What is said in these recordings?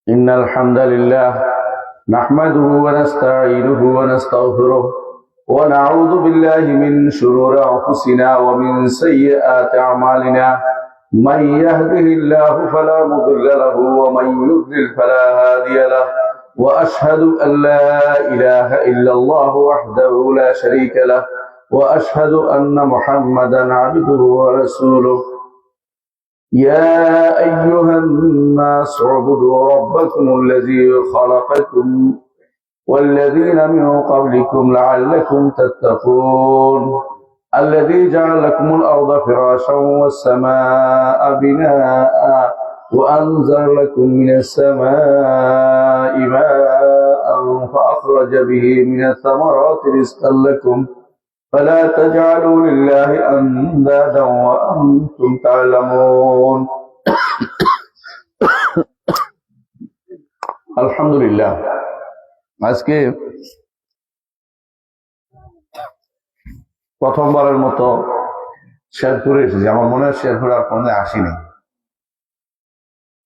إن الحمد لله نحمده ونستعينه ونستغفره ونعوذ بالله من شرور أنفسنا ومن سيئات أعمالنا من يهده الله فلا مضل له ومن يضلل فلا هادي له وأشهد أن لا إله إلا الله وحده لا شريك له وأشهد أن محمدا عبده ورسوله يا أيها الناس اعبدوا ربكم الذي خلقكم والذين من قبلكم لعلكم تتقون الذي جعل لكم الأرض فراشا والسماء بناء وأنزل لكم من السماء ماء فأخرج به من الثمرات رزقا لكم فلا تجعلوا لله أندادا وأنتم تعلمون الحمد لله আজকে প্রথমবারের মতো শেরপুরে এসেছি। আমার মনে হয় শেরপুরে আর কোনো আসিনি।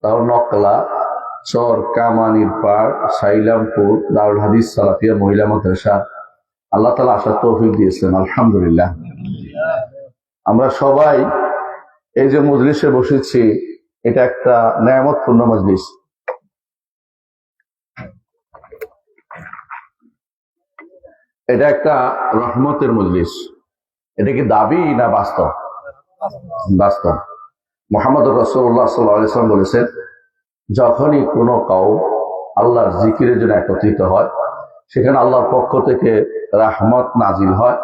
তাও নকলা, চর, কামানির পাড়, সাইলামপুর, দারুল হাদিস সালাফিয়া মহিলা মাদ্রাসা আল্লাহ তাআলা আসার তৌফিক দিয়েছেন। আলহামদুলিল্লাহ। আমরা সবাই এই যে মজলিসে বসেছি, এটা একটা নেয়ামতপূর্ণ মজলিস। এটা একটা রহমতের মজলিস। এটা কি দাবি না বাস্তব? বাস্তব। মুহাম্মদ রাসূলুল্লাহ সাল্লাল্লাহু আলাইহি ওয়াসাল্লাম বলেছেন, যখনই কোনো কওম আল্লাহর জিকিরের জন্য একত্রিত হয়, সেখানে আল্লাহর পক্ষ থেকে রহমত নাজিল হয়,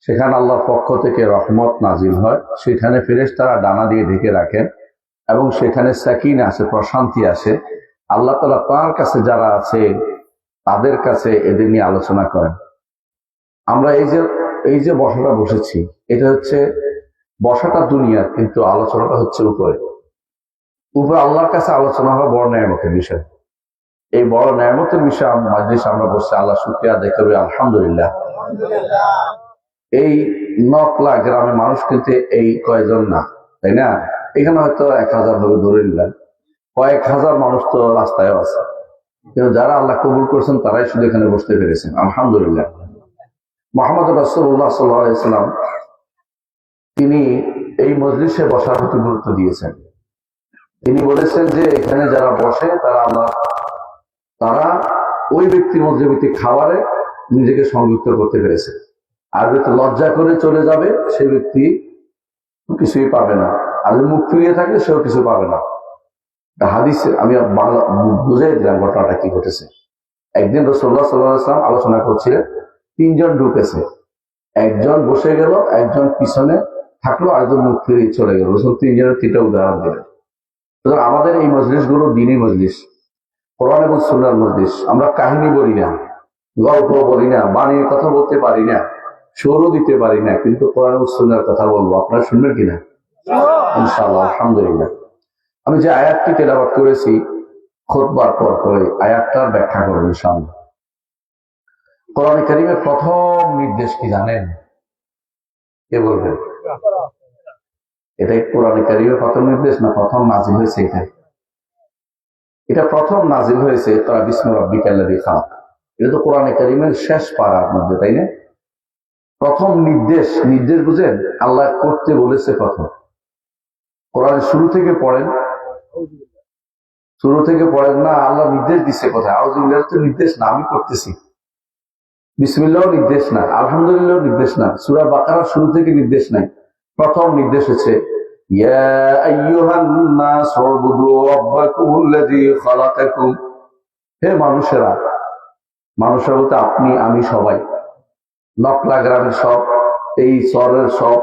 সেখানে আল্লাহর পক্ষ থেকে রহমত নাজিল হয়, সেখানে ফেরেশতারা ডানা দিয়ে ঢেকে রাখেন এবং সেখানে সাকিনা আসে, প্রশান্তি আসে। আল্লাহ তাআলা তার কাছে যারা আছে তাদের কাছে এদের নিয়ে আলোচনা করেন। আমরা এই যে বসাটা বসেছি, এটা হচ্ছে বসাটা দুনিয়া, কিন্তু আলোচনাটা হচ্ছে উপরে আল্লাহর কাছে আলোচনা হয় বড় নেয়ামতের বিষয়। এই বড় নেয়ামতের বিষয়ে মাজলিস আমরা বসছি, আল্লাহ শুকরিয়া আদায় করবে। আলহামদুলিল্লাহ। এই নকলা গ্রামে মানুষ কিন্তু এই কয়েকজন না, তাই না? এখানে হয়তো 1000 হবে ধরে নিলাম, কয়েক হাজার মানুষ তো রাস্তায় আছে, কিন্তু যারা আল্লাহ কবুল করেছেন তারাই শুধু এখানে বসতে পেরেছেন। আলহামদুলিল্লাহ। মুহাম্মদ রাসূলুল্লাহ সাল্লাল্লাহু আলাইহি ওয়াসাল্লাম তিনি এই মজলিসে বসার প্রতি গুরুত্ব দিয়েছেন। তিনি বলেছেন যে এখানে যারা বসে তারা ওই ব্যক্তির মধ্যে খাবারে নিজেকে সংযুক্ত করতে পেরেছে। আর ব্যক্তি লজ্জা করে চলে যাবে, সে ব্যক্তি কিছুই পাবে না। আর মুখ ফিরিয়ে থাকলে সেও কিছু পাবে না। হাদিসে আমি বাংলা বুঝাই দিলাম ঘটনাটা কি ঘটেছে। একদিন রাসূলুল্লাহ সাল্লাল্লাহু আলাইহি ওয়াসাল্লাম আলোচনা করছিলেন, 3 জন ঢুকেছে, একজন বসে গেল, একজন পিছনে থাকলো, আরেকজন মুখ ফিরিয়ে চলে গেল। রাসূল 3 জনের 3টা উদাহরণ দিলেন। সুতরাং আমাদের এই মজলিস গুলো দ্বীনী মজলিস, কোরআন এবং সুন্নাহর মজলিস। আমরা কাহিনী বলি না, গল্প বলি না, বানিয়ে কথা বলতে পারি না, সুরও দিতে পারি না, কিন্তু কোরআন এবং সুন্নাহর কথা বলবো। আপনারা শুনবেন কিনা? ইনশাআল্লাহ। আলহামদুলিল্লাহ। আমি যে আয়াতটি তেলাওয়াত করেছি, খুতবার পর পরে আয়াতটার ব্যাখ্যা করব ইনশাআল্লাহ। কোরআনে কারীমের প্রথম নির্দেশ কি জানেন? কে বলবেন? এটাই কোরআনে কারীমের প্রথম নির্দেশ না প্রথম নাজিল হয়েছে? এটা প্রথম নাজিল হয়েছে ইকরা বিসমি রাব্বিকাল্লাযী খালাক। এটা তো কোরআনে কারীমের শেষ পারার মধ্যে, তাই না? প্রথম নির্দেশ বুঝেন, আল্লাহ করতে বলেছে প্রথম। কোরআনের শুরু থেকে পড়েন না, আল্লাহ নির্দেশ দিচ্ছে কোথায়? আউযুবিল্লাহ তো নির্দেশ না, আমি করতেছি। বিসমিল্লাহ নির্দেশ না, আলহামদুলিল্লাহ নির্দেশ না, সূরা বাকারার শুরু থেকে নির্দেশ নাই। প্রথম নির্দেশ হচ্ছে ইয়া আইয়ুহান নাস উবুদু রাব্বাকুমুল্লাযী খালাকাকুম। হে মানুষেরা, মানুষের বলতে আপনি, আমি, সবাই, নকলা গ্রামের সব, এই শহরের সব,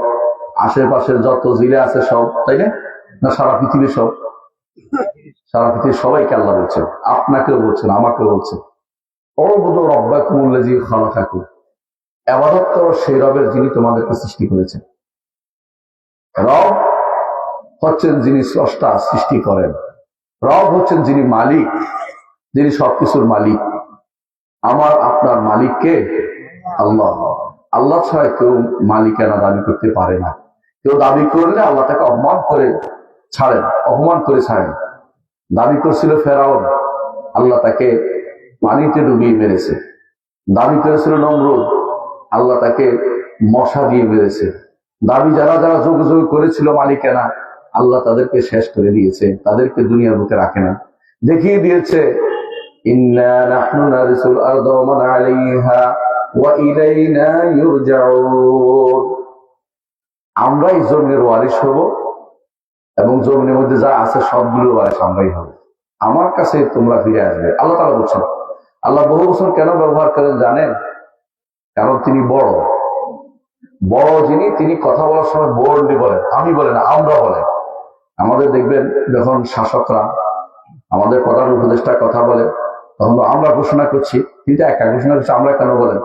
আশেপাশের যত জিলা আছে সব, তাই না? না সারা পৃথিবীর সব? সারা পৃথিবীর সবাইকে আল্লাহ বলছেন, আপনাকেও বলছেন, আমাকেও বলছেন। উবুদু রাব্বাকুমুল্লাযী খালাকাকুম, ইবাদত করো সেই রবের যিনি তোমাদেরকে সৃষ্টি করেছেন। রব হচ্ছেন যিনি স্রষ্টা, সৃষ্টি করেন। রব হচ্ছেন যিনি মালিক, যিনি সবকিছুর মালিক। আমার আপনার মালিককে আল্লাহ। আল্লাহ ছাড়া কেউ মালিকানা দাবি করতে পারে না। কেউ দাবি করলে আল্লাহ তাকে অপমান করে ছাড়েন, অপমান করে ছাড়েন। দাবি করছিল ফেরাউন, আল্লাহ তাকে পানিতে ডুবিয়ে মেরেছে। দাবি করেছিল নমরুদ, আল্লাহ তাকে মশা দিয়ে মেরেছে। দাবি যারা যারা যোগ যোগ করেছিল মালিকানা, আল্লাহ তাদেরকে শেষ করে দিয়েছে, তাদেরকে দুনিয়ার বুকে রাখে না। দেখিয়ে দিয়েছে ইন্না নাহনু নারিসুল আরদা ওয়া মান আলাইহা ওয়া ইলাইনা ইউরজাউন। আমরা এই জমির ওয়ারিশ হব এবং জমিনের মধ্যে যা আছে সবগুলোর ওয়ারিশ আমরাই হব। আমার কাছে তোমরা ফিরে আসবে। আল্লাহ তাআলা বলছেন। আল্লাহ বহু বছর কেন ব্যবহার করেন জানেন? কারণ তিনি বড় বড় যিনি, তিনি কথা বলার সময় বোল্ডলি বলেন, আমি বলেন, আমরা বলেন। আমাদের দেখবেন যখন শাসকরা, আমাদের প্রধান উপদেষ্টা কথা বলে, তখন আমরা ঘোষণা করছি, কিন্তু একা ঘোষণা করছি, আমরা কেন বলেন?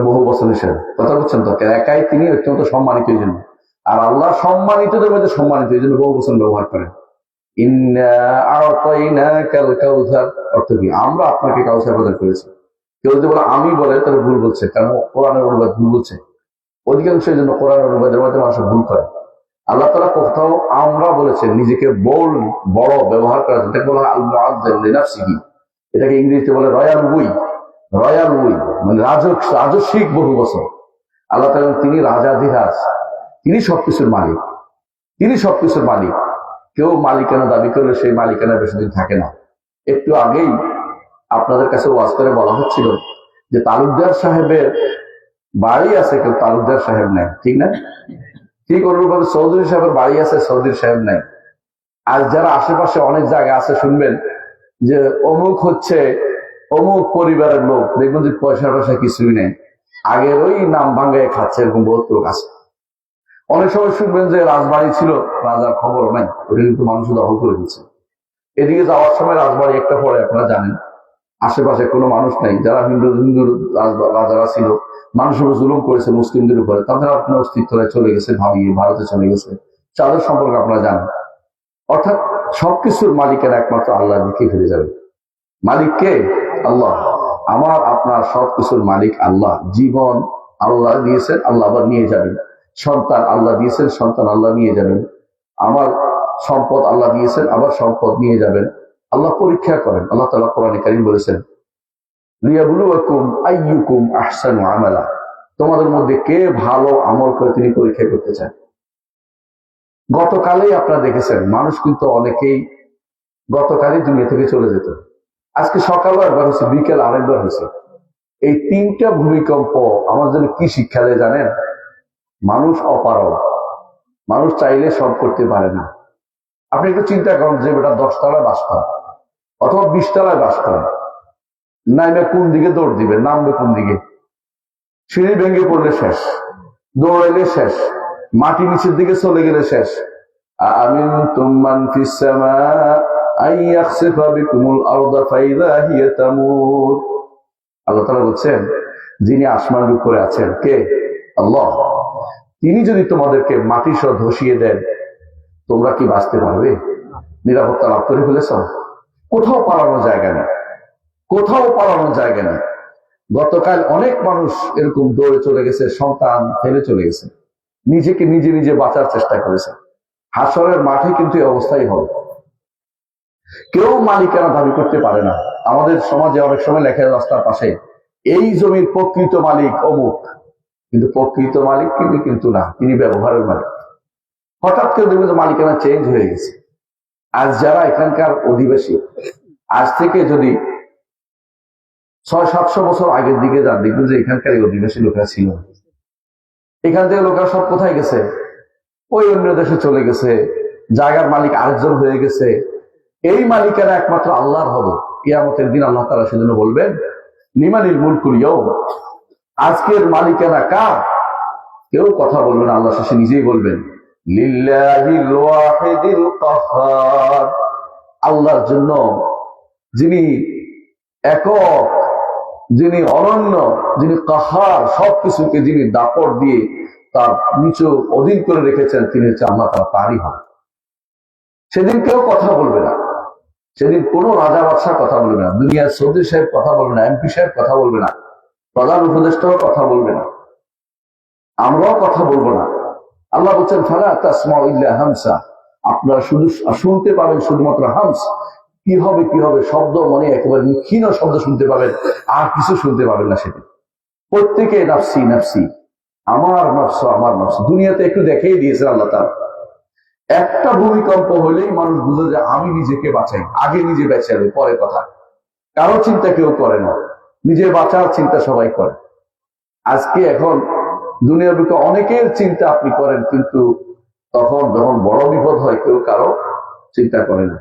বহু বছর হিসেবে কথা বলছেন তো, একাই তিনি অত্যন্ত সম্মানিত এই জন্য। আর আল্লাহ সম্মানিতদের মধ্যে সম্মানিত এই জন্য বহু বছর ব্যবহার করেন। ইন্না আ'তাইনাকাল কাউসার, অর্থ কি? আমরা আপনাকে কাউসার প্রদান করেছি। কেউ যদি বলে আমি বলে, তাহলে ভুল বলছে, কারণ কোরআনের অনুবাদ ভুল বলছে। অধিকাংশ এই জন্য কোরআন অনুবাদের মধ্যে মানুষ ভুল করে। আল্লাহ তাআলা কোথাও আমরা বলেছেন, নিজেকে বড় ব্যবহার করা, যেটাকে বলা হয় আল মুআজ্জাম লিনাফসিহি, এটাকে ইংরেজিতে বলে রয়্যাল উই, মানে রাজস্বিক বহু বছর। আল্লাহ তাআলা তিনি রাজাধিরাজ, তিনি সবকিছুর মালিক, তিনি সবকিছুর মালিক। কেউ মালিকানা দাবি করলে সেই মালিকানা বেশি দিন থাকে না। একটু আগেই আপনাদের কাছে ওয়াজ করে বলা হচ্ছিল যে তালুকদার সাহেবের বাড়ি আছে, কেউ তালুকদার সাহেব নাই, ঠিক না? ঠিক অনুরূপভাবে চৌধুরী সাহেবের বাড়ি আছে, চৌধুরী সাহেব নাই। আর যারা আশেপাশে অনেক জায়গা আছে, শুনবেন যে অমুক হচ্ছে অমুক পরিবারের লোক, দেখবেন যে পয়সা কিছুই নেই, আগের ওই নাম ভাঙ্গায় খাচ্ছে, এরকম বহুত লোক আছে। অনেক সময় শুনবেন যে রাজবাড়ি ছিল, রাজার খবর নাই, ওটা কিন্তু মানুষ দখল করে দিচ্ছে। এদিকে যাওয়ার সময় রাজবাড়ি একটা পরে, আপনারা জানেন আশেপাশে কোনো মানুষ নেই। যারা হিন্দু রাজারা ছিল, মানুষের উপর জুলুম করেছে মুসলিমদের উপরে, তাদের আপনার অস্তিত্বরায় চলে গেছে, ভারতে চলে গেছে, তাদের সম্পর্কে আপনারা জানেন। অর্থাৎ সবকিছুর মালিকের একমাত্র আল্লাহ দিকে ফিরে যাবে। মালিক কে? আল্লাহ। আমার আপনার সবকিছুর মালিক আল্লাহ। জীবন আল্লাহ দিয়েছেন, আল্লাহ আবার নিয়ে যাবেন। সন্তান আল্লাহ দিয়েছেন, সন্তান আল্লাহ নিয়ে যাবেন। আমার সম্পদ আল্লাহ দিয়েছেন, আবার সম্পদ নিয়ে যাবেন। আল্লাহ পরীক্ষা করেন। আল্লাহ তাআলা কোরআনে কারীম বলেছেন, লিয়াবলুয়াকুম আইয়ুকুম আহসানু আমালা, তোমাদের মধ্যে কে ভালো আমল করে তিনি পরীক্ষা করতে চান। গতকালেই আপনারা দেখেছেন, মানুষ কিন্তু অনেকেই গতকালই দুনিয়া থেকে চলে যেত। আজকে সকালও একবার হয়েছে, বিকেল আরেকবার হয়েছে। এই তিনটা ভূমিকম্প আমার জন্য কি শিক্ষা দেয় জানেন? মানুষ অপারগ, মানুষ চাইলে সব করতে পারে না। আপনি একটু চিন্তা করেন যে বেটা 10 তলায় বাস করে অথবা 20 তলায় বাস করে, নাইমে কোন দিকে দৌড় দিবে, নামবে কোন দিকে? সিঁড়ি ভেঙে পড়লে শেষ, দৌড়াইলে শেষ, মাটি নিচের দিকে চলে গেলে শেষ। আমিনতুম মান ফিস সামা আইয়াখসিফা বিকুমুল আরদা ফাইযা হিয়া তামুর। আল্লাহ তাআলা বলছেন, যিনি আসমানের উপরে আছেন, কে? আল্লাহ। তিনি যদি তোমাদেরকে মাটি সহ ধসিয়ে দেন, তোমরা কি বাঁচতে পারবে? নিরাপত্তা লাভ করে ফেলেছ? কোথাও পালানোর জায়গা নেই, কোথাও পালানোর জায়গা নেই। গতকাল অনেক মানুষ এরকম দৌড়ে চলে গেছে, সন্তান ফেলে চলে গেছে, নিজেকে নিজে নিজে বাঁচার চেষ্টা করেছে। হাসরের মাঠে কিন্তু এই অবস্থাই হবে। কেউ মালিকানা দাবি করতে পারে না। আমাদের সমাজে অনেক সময় লেখা রাস্তার পাশে, এই জমির প্রকৃত মালিক অমুক, কিন্তু প্রকৃত মালিক কিন্তু না, তিনি ব্যবহারের মালিক। হঠাৎ করে দেখবেন যে মালিকানা চেঞ্জ হয়ে গেছে। আজ যারা এখানকার অধিবাসী, আজ থেকে যদি 600-700 বছর আগের দিকে যান, দেখবেন যে এখানকার এই অধিবাসী লোকেরা ছিল। এখান থেকে লোকেরা সব কোথায় গেছে? ওই অন্য দেশে চলে গেছে, জায়গার মালিক আরেকজন হয়ে গেছে। এই মালিকানা একমাত্র আল্লাহর হবে। কিয়ামতের দিন আল্লাহ তাআলা সেজন্য বলবেন, লিমানিল মুলকুল ইয়াউম, আজকের মালিকানা কার? কেউ কথা বলবে না, আল্লাহ শেষে নিজেই বলবেন, লিল্লাহিল ওয়াহিদিল কাহ্হার, আল্লাহর জন্য, যিনি একক, যিনি অনন্য, যিনি কাহার, সবকিছুকে যিনি দাপট দিয়ে তার নিচু অধীন করে রেখেছেন, তিনি হচ্ছে আল্লাহ তাআলা, তারই হবে। সেদিন কেউ কথা বলবে না, সেদিন কোন রাজা বাদশাহ কথা বলবে না, দুনিয়ার চৌধুরী সাহেব কথা বলবে না, এমপি সাহেব কথা বলবে না, প্রধান উপদেষ্টাও কথা বলবে না, আমরাও কথা বলবো না। আল্লাহ বলছেন, ফালা তাসমাউ ইল্লা হামসা, আপনারা শুধু শুনতে পাবেন শুধুমাত্র হামস, কি হবে কি হবে শব্দ, মানে একেবারে ক্ষীণ শব্দ শুনতে পাবেন, আর কিছু শুনতে পাবেন না। সেটা প্রত্যেকে নাফসি নাফসি, আমার নফস আমার নফস। দুনিয়াতে একটু দেখেই দিয়েছেন আল্লাহ তাআলা, একটা ভূমিকম্প হলেই মানুষ বুঝে যে আমি নিজেকে বাঁচাই, আগে নিজে বেঁচে পরে কথা। কারো চিন্তা কেউ করে না, নিজের বাঁচার চিন্তা সবাই করে। আজকে এখন দুনিয়ার বুকে অনেকের চিন্তা আপনি করেন, কিন্তু তখন যখন বড় বিপদ হয় কেউ কারো চিন্তা করে না।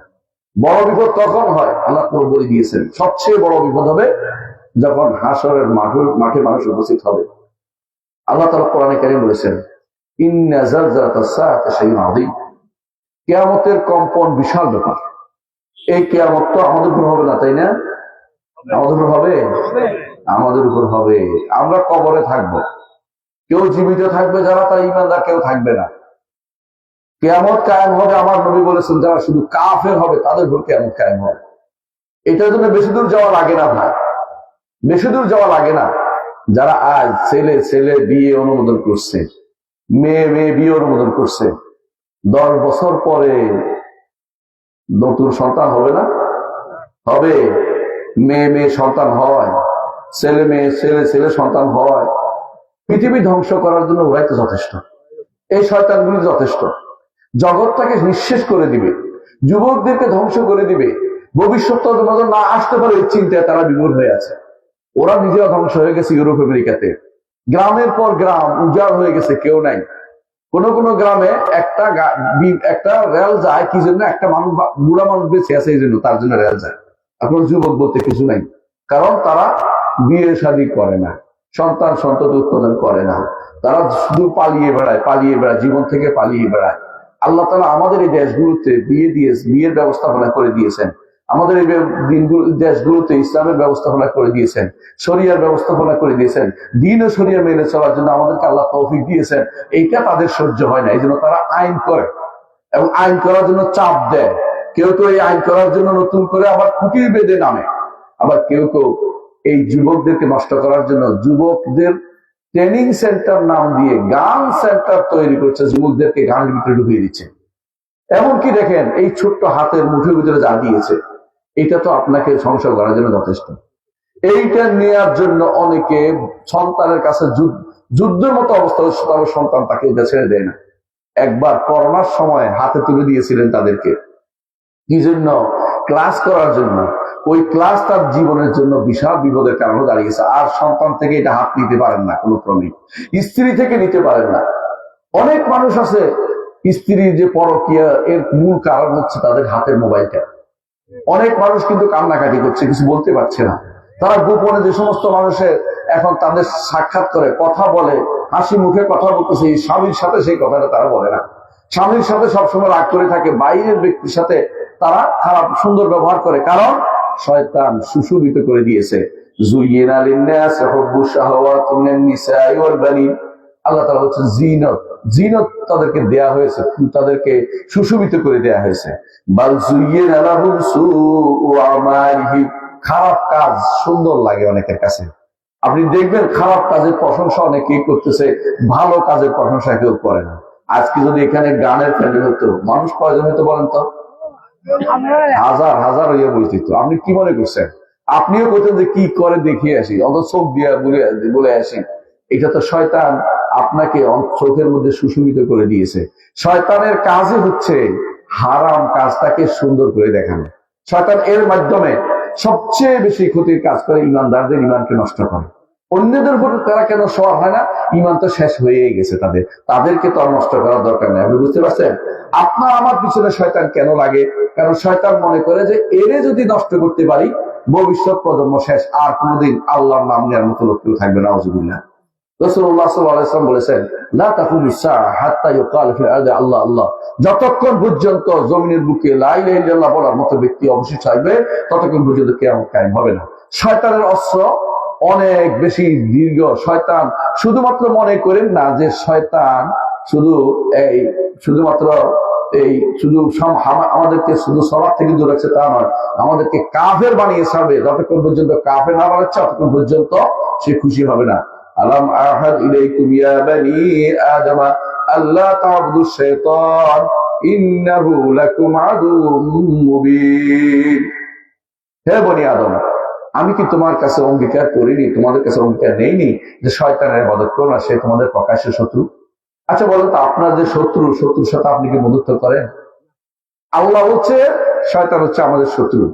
বড় বিপদ তখন হয়, আল্লাহ বলে দিয়েছেন সবচেয়ে বড় বিপদ হবে যখন হাসরের মাঠে মানুষ উপস্থিত হবে। আল্লাহ তাআলা কোরআনে কারীমে বলেছেন ইন্না যালজালাতাস সাআতি শাইউন আযীম, কিয়ামতের কম্পন বিশাল ব্যাপার। এই কিয়ামত তো আমাদের উপর হবে না, তাই না? আমাদের উপর হবে, আমাদের উপর হবে। আমরা কবরে থাকবো, কেউ জীবিত থাকবে যারা, তারা ঈমানদার কেউ থাকবে না। কিয়ামত কায়েম হবে, আমার নবী বলেছেন যারা শুধু কাফের হবে তাদের উপর কিয়ামত কায়েম হবে। এটার জন্য বেশি দূর যাওয়া লাগে না ভাই, বেশি দূর যাওয়া লাগে না। যারা আজ ছেলে ছেলে বিয়ে অনুমোদন করছে, মেয়ে মেয়ে বিয়ে অনুমোদন করছে, 10 বছর পরে নতুন সন্তান হবে না? হবে। মেয়ে মেয়ে সন্তান হয়, ছেলে মেয়ে ছেলে ছেলে সন্তান হয়। পৃথিবী ধ্বংস করার জন্য ওরাই তো যথেষ্ট, এই শয়তানগুলি যথেষ্ট। জগৎটাকে নিঃশেষ করে দিবে, যুবকদেরকে ধ্বংস করে দিবে, ভবিষ্যৎ না আসতে পারে এই চিন্তায় তারা বিমূঢ় হয়ে আছে। ওরা নিজেরা ধ্বংস হয়ে গেছে ইউরোপ আমেরিকাতে, গ্রামের পর গ্রাম উজাড় হয়ে গেছে, কেউ নাই। কোন কোন গ্রামে একটা রেল যায় কি জন্য, একটা মানুষ বুড়া মানুষ বেঁচে আছে এই জন্য, তার জন্য রেল যায়। আপনার যুবক বলতে কিছু নাই, কারণ তারা বিয়ে শাদী করে না, সন্তান সন্ততি উৎপাদন করে না, তারা শুধু পালিয়ে বেড়ায়, জীবন থেকে পালিয়ে বেড়ায়। আল্লাহ তাআলা আমাদের এই দেশগুলোতে বিয়ের ব্যবস্থাপনা করে দিয়েছেন, আমাদের এই দেশগুলোতে ইসলামের ব্যবস্থাপনা করে দিয়েছেন, শরিয়ার ব্যবস্থাপনা করে দিয়েছেন, দিন ও শরিয়া মেনে চলার জন্য আমাদেরকে আল্লাহ তৌফিক দিয়েছেন। এইটা তাদের সহ্য হয় না, এই জন্য তারা আইন করে এবং আইন করার জন্য চাপ দেয়। কেউ কেউ এই আইন করার জন্য নতুন করে আবার কুটির বেঁধে নামে, আবার কেউ কেউ এই যুবকদেরকে নষ্ট করার জন্য যুবকদের ট্রেনিং সেন্টার নাম দিয়ে গান সেন্টার তৈরি করছে, যুবকদেরকে গানের ভিতরে ঢুকিয়ে দিচ্ছে। এমনকি দেখেন এই ছোট্ট হাতের মুঠোর ভিতরে যা দিয়েছে, এটা তো আপনাকে সংসার করার জন্য যথেষ্ট। এইটা নেওয়ার জন্য অনেকে সন্তানের কাছে যুদ্ধের মতো অবস্থা, তবে সন্তান তাকে এটা ছেড়ে দেয় না। একবার করোনার সময় হাতে তুলে দিয়েছিলেন তাদেরকে, কি জন্য? ক্লাস করার জন্য। ওই ক্লাস তার জীবনের জন্য বিশাল বিপদের কারণে দাঁড়িয়েছে। আর সন্তান থেকে এটা হাত নিতে পারেন না কোনো ক্রমে, স্ত্রী থেকে নিতে পারেন না। অনেক মানুষ আছে স্ত্রীর যে পরকীয়া, এর মূল কারণ হচ্ছে তাদের হাতের মোবাইলটা। অনেক মানুষ কিন্তু কান্নাকাটি করছে, কিছু বলতে পারছে না। তারা গোপনে যে সমস্ত মানুষের এখন তাদের সাক্ষাৎ করে কথা বলে, হাসি মুখে কথা বলতেছে, স্বামীর সাথে সেই কথাটা তারা বলে না। স্বামীর সাথে সবসময় রাগ করে থাকে, বাইরের ব্যক্তির সাথে তারা খারাপ সুন্দর ব্যবহার করে, কারণ শয়তান সুশোভিত করে দিয়েছে। যুয়িনা লিন-নাসি হুব্বুশ শাহাওয়াতি মিনান নিসাই ওয়াল বানিন, আল্লাহ তাআলা বলেছেন জিনত, জিনত তাদেরকে দেয়া হয়েছে, তাদেরকে সুশোভিত করে দেয়া হয়েছে। বাল যুয়িনা লাহুম সুউ আমালিহিম, খারাপ কাজ সুন্দর লাগে অনেকের কাছে। আপনি দেখবেন খারাপ কাজের প্রশংসা অনেকেই করতেছে, ভালো কাজের প্রশংসা কেউ করে না। আজকে যদি এখানে গানের প্যান্ডেল হতো, মানুষ কয়জন হতো বলেন তো? হাজার হাজার হইয়া বলতে। আপনি কি মনে করছেন? আপনিও বলতেন যে কি করে দেখিয়ে আসি, অত চোখ দিয়ে বলে আসি। এটা তো শয়তান আপনাকে চোখের মধ্যে সুশোভিত করে দিয়েছে। শয়তানের কাজই হচ্ছে হারাম কাজটাকে সুন্দর করে দেখানো। শয়তান এর মাধ্যমে সবচেয়ে বেশি ক্ষতির কাজ করে, ইমানদারদের ইমানকে নষ্ট করে। অন্যদের উপর তারা কেন সওয়ার হয় না? ইমান তো শেষ হয়ে গেছে তাদের, তাদেরকে তো আর নষ্ট করার দরকার নেই। আপনি বুঝতে পারছেন? আপনার আমার পিছনে শয়তান কেন লাগে? কারণ শয়তান মনে করে যে এরে যদি নষ্ট করতে পারি ভবিষ্যৎ প্রজন্ম শেষ, আর কোনোদিন আল্লাহর নাম নেওয়ার মতো লোক কেউ থাকবে না। নাউযুবিল্লাহ। রাসূলুল্লাহ সাল্লাল্লাহু আলাইহি ওয়াসাল্লাম বলেছেন, লা তাকুমুস সাআ হাত্তা ইউকাল ফিল আরদি আল্লাহ আল্লাহ, যতক্ষণ পর্যন্ত জমিনের বুকে লা ইলাহা ইল্লাল্লাহ বলার মতো ব্যক্তি অবশিষ্ট থাকবে, ততক্ষণ পর্যন্ত কিয়ামত কায়েম হবে না। শয়তানের অস্ত্র অনেক বেশি দীর্ঘ। শয়তান শুধুমাত্র মনে করেন না যে শয়তান শুধুমাত্র আমাদেরকে শুধু সলাত থেকে দূরে রাখছে তা নয়, আমাদেরকে কাফের বানিয়ে ছাড়বে। যতক্ষণ পর্যন্ত কাফের না বানাচ্ছে ততক্ষণ পর্যন্ত সে খুশি হবে না। আলাম আহাদ ইলাইকুম ইয়া বানি আদম আল্লা তা'বুদুশ শাইতান ইন্নাহু লাকুম আদুউম মুবিন। হে বনি আদম, আমি কি তোমার কাছে অঙ্গীকার করিনি, তোমাদের কাছে অঙ্গীকার নেইনি যে শয়তানের ইবাদত করো না, সে তোমাদের প্রকাশ্য শত্রু? আচ্ছা বলেন তো, আপনার যে শত্রুর সাথে আপনি কি বন্ধুত্ব করেন? আল্লাহ হচ্ছে, শয়তান হচ্ছে আমাদের শত্রু।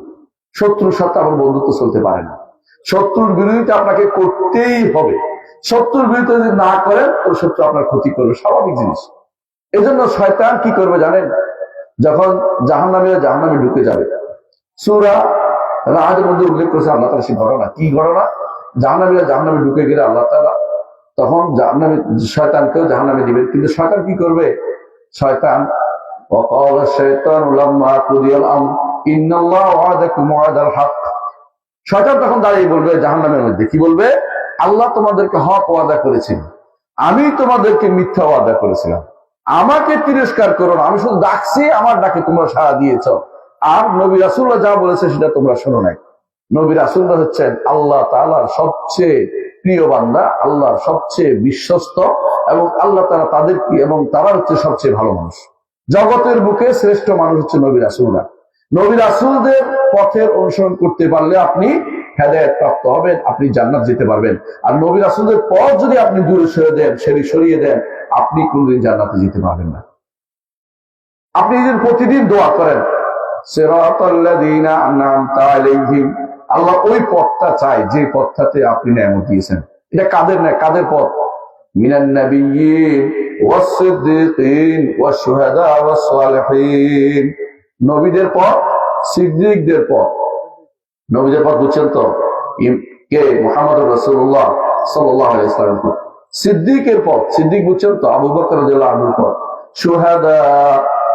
শত্রুর সাথে আমার বন্ধুত্ব চলতে পারে না। শত্রুর বিরোধিতা আপনাকে করতেই হবে। শত্রুর বিরোধিতা যদি না করেন, ওই শত্রু আপনার ক্ষতি করবে, স্বাভাবিক জিনিস। এজন্য শয়তান কি করবে জানেন? যখন জাহান্নামে ঢুকে যাবে, সূরা রাদের মধ্যে উল্লেখ করেছে আল্লাহ তাআলা সেই ঘটনা। কি ঘটনা? জাহান্নামে ঢুকে গেলে আল্লাহ তাআলা তখন শয়তানকেও জাহান্নামে দিবেন। কিন্তু শয়তান কি করবে? শয়তান وقال الشيطان لما قضي الامر ان الله وعدكم وعد الحق। শয়তান তখন দাঁড়িয়ে বলবে জাহান্নামের মধ্যে, কি বলবে? আল্লাহ তোমাদেরকে হক ওয়াদা করেছেন, আমি তোমাদেরকে মিথ্যা ওয়াদা করেছিলাম। আমাকে তিরস্কার করো না, আমি শুধু ডাকছি, আমার ডাকে তোমরা সাড়া দিয়েছ। আর নবী রাসূলুল্লাহ যা বলেছে সেটা তোমরা শোনো নাই। নবী রাসূলুল্লাহ হচ্ছেন আল্লাহ তাআলার সবচেয়ে প্রিয় বান্দা, আল্লাহর সবচেয়ে বিশ্বস্ত, এবং আল্লাহ তাআলা তাদেরকে, এবং তারা হচ্ছে সবচেয়ে ভালো মানুষ। জগতের বুকে শ্রেষ্ঠ মানুষ হচ্ছে নবী রাসূলরা। নবী রাসূলদের পথের অনুসরণ করতে পারলে আপনি হেদায়েত প্রাপ্ত হবেন, আপনি জান্নাত যেতে পারবেন। আর নবী রাসূলদের পথ যদি আপনি দূরে সরিয়ে দেন, আপনি কোনদিন জান্নাতে যেতে পারবেন না। আপনি যদি প্রতিদিন দোয়া করেন সিরাতাল্লাযীনা আন'আমতা আলাইহিম, আল্লাহ ওই পথটা চায় যে পথটাতে আপনি নেয়ামত দিয়েছেন। এটা কাদের পথ? মিনান নাবিয়্যিন ওয়াস-সিদ্দীকিন ওয়াশ-শুহাদা ওয়াস-সালিহিন। নবীদের পথ, সিদ্দিকদের পথ। নবীদের পথ বুঝছেন তো? কে? মুহাম্মদুর রাসূলুল্লাহ সাল্লাল্লাহু আলাইহি ওয়াসাল্লাম। সিদ্দিকের পথ, সিদ্দিক বুঝছেন তো? আবু বকর রাদিয়াল্লাহু আনহুর পথ। শুহাদা,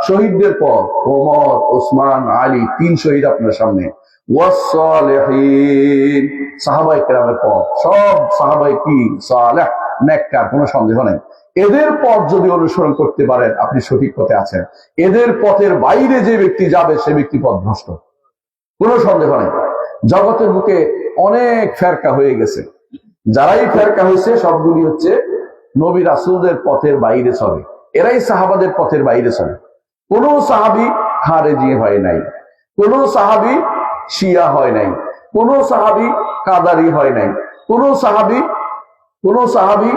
শহীদদের পথ, ওমর, ওসমান, আলী, 3 শহীদ আপনার সামনে। ওয়াস-সালিহিন, সাহাবায়ে কেরামের পথ। সব সাহাবায়ে কি সালেহ, নেককার, কোনো সন্দেহ নেই। এদের পথ যদি অনুসরণ করতে পারেন, আপনি সঠিক পথে আছেন। এদের পথের বাইরে যে ব্যক্তি যাবে, সে ব্যক্তি পথভ্রষ্ট, কোনো সন্দেহ নেই। জগতের বুকে অনেক ফেরকা হয়ে গেছে। যারাই ফেরকা হয়েছে সবগুলি হচ্ছে নবী রাসূলদের পথের বাইরে চলে। এরাই সাহাবাদের পথের বাইরে চলে। কোন সাহাবী খারেজি হয় নাই, কোন সাহাবী শিয়া হয় নাই, কোন সাহাবী কাদারি হয় নাই, কোন সাহাবী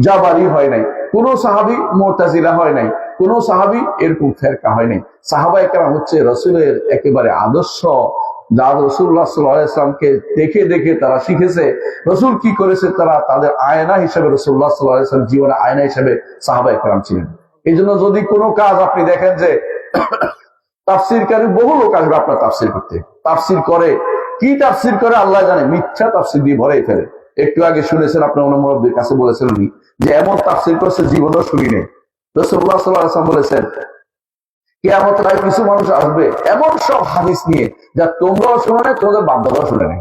জাবারি হয় নাই, কোন সাহাবী মুতাজিলা হয় নাই, কোন সাহাবী এরকম ফেরকা হয় নাই। সাহাবায়ে কেরাম হচ্ছে রাসূলের একেবারে আদর্শ, যা রাসূলুল্লাহ সাল্লাল্লাহু আলাইহি ওয়াসাল্লামকে দেখে তারা শিখেছে। রাসূল কি করেছে, তারা তাদের আয়না হিসেবে, রাসূলুল্লাহ সাল্লাল্লাহু আলাইহি ওয়াসাল্লাম জীবনের আয়না হিসেবে সাহাবায়ে কেরাম ছিলেন। এই জন্য যদি কোনো কাজ আপনি দেখেন যে তাফসীরকারী বহু লোক আসবে আপনার তাফসীর করতে, তাফসীর করে, কি তাফসীর করে আল্লাহ জানে, মিথ্যা তাফসীর দিয়ে ভরে ফেলে। একটু আগে শুনেছেন, আপনার মুরব্বির কাছে বলেছেন উনি যে এমন তাফসীর করছে জীবনেও শুনি নেই। রাসূলুল্লাহ সাল্লাল্লাহু আলাইহি ওয়াসাল্লাম বলেছেন কিয়ামতের আগে কিছু মানুষ আসবে এমন সব হাদিস নিয়ে যা তোমরাও শুনে নাই, তোমাদের বাপ-দাদাও শুনে নাই,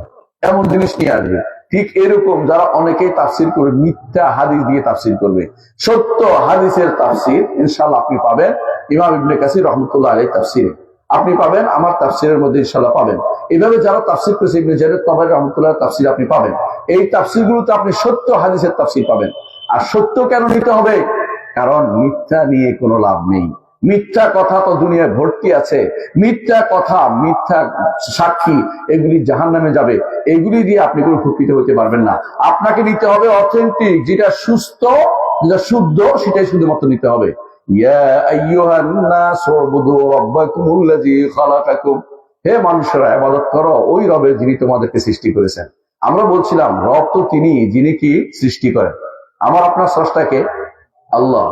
এমন জিনিস নিয়ে আসবে। ঠিক এরকম যারা অনেকেই তাফসীর করবে, মিথ্যা হাদিস দিয়ে তাফসীর করবে। সত্য হাদিসের তাফসীর ইনশাআল্লাহ আপনি পাবেন ইমাম ইবনে কাসির রাহমাতুল্লাহ আলাইহি তাফসীরে, আপনি পাবেন আমার তাফসীরের মধ্যে ইনশাআল্লাহ পাবেন। এইভাবে যারা তাফসীর করেছে ইবনে জারীর তাবারী রাহমাতুল্লাহ তাফসীর আপনি পাবেন। এই তাফসীরগুলোতে আপনি সত্য হাদিসের তাফসীর পাবেন। আর সত্য কেন নিতে হবে? কারণ মিথ্যা নিয়ে কোনো লাভ নেই। মিথ্যা কথা তো দুনিয়ায় ভর্তি আছে। মিথ্যা কথা, মিথ্যা সাক্ষী, এগুলি জাহান্নামে যাবে। এগুলি দিয়ে আপনি কোনো উপকৃত হতে পারবেন না। আপনাকে নিতে হবে অথেন্টিক, যেটা সুস্থ, যেটা শুদ্ধ, সেটাই শুধুমাত্র নিতে হবে। ইয়া আইয়ুহান নাস উবুদু রাব্বাকুমুল্লাযী খালাকাকুম, হে মানুষেরা ইবাদত করো ওই রবের যিনি তোমাদেরকে সৃষ্টি করেছেন। আমরা বলছিলাম রব তো তিনি যিনি কি সৃষ্টি করেন। আমার আপনার স্রষ্টাকে আল্লাহ।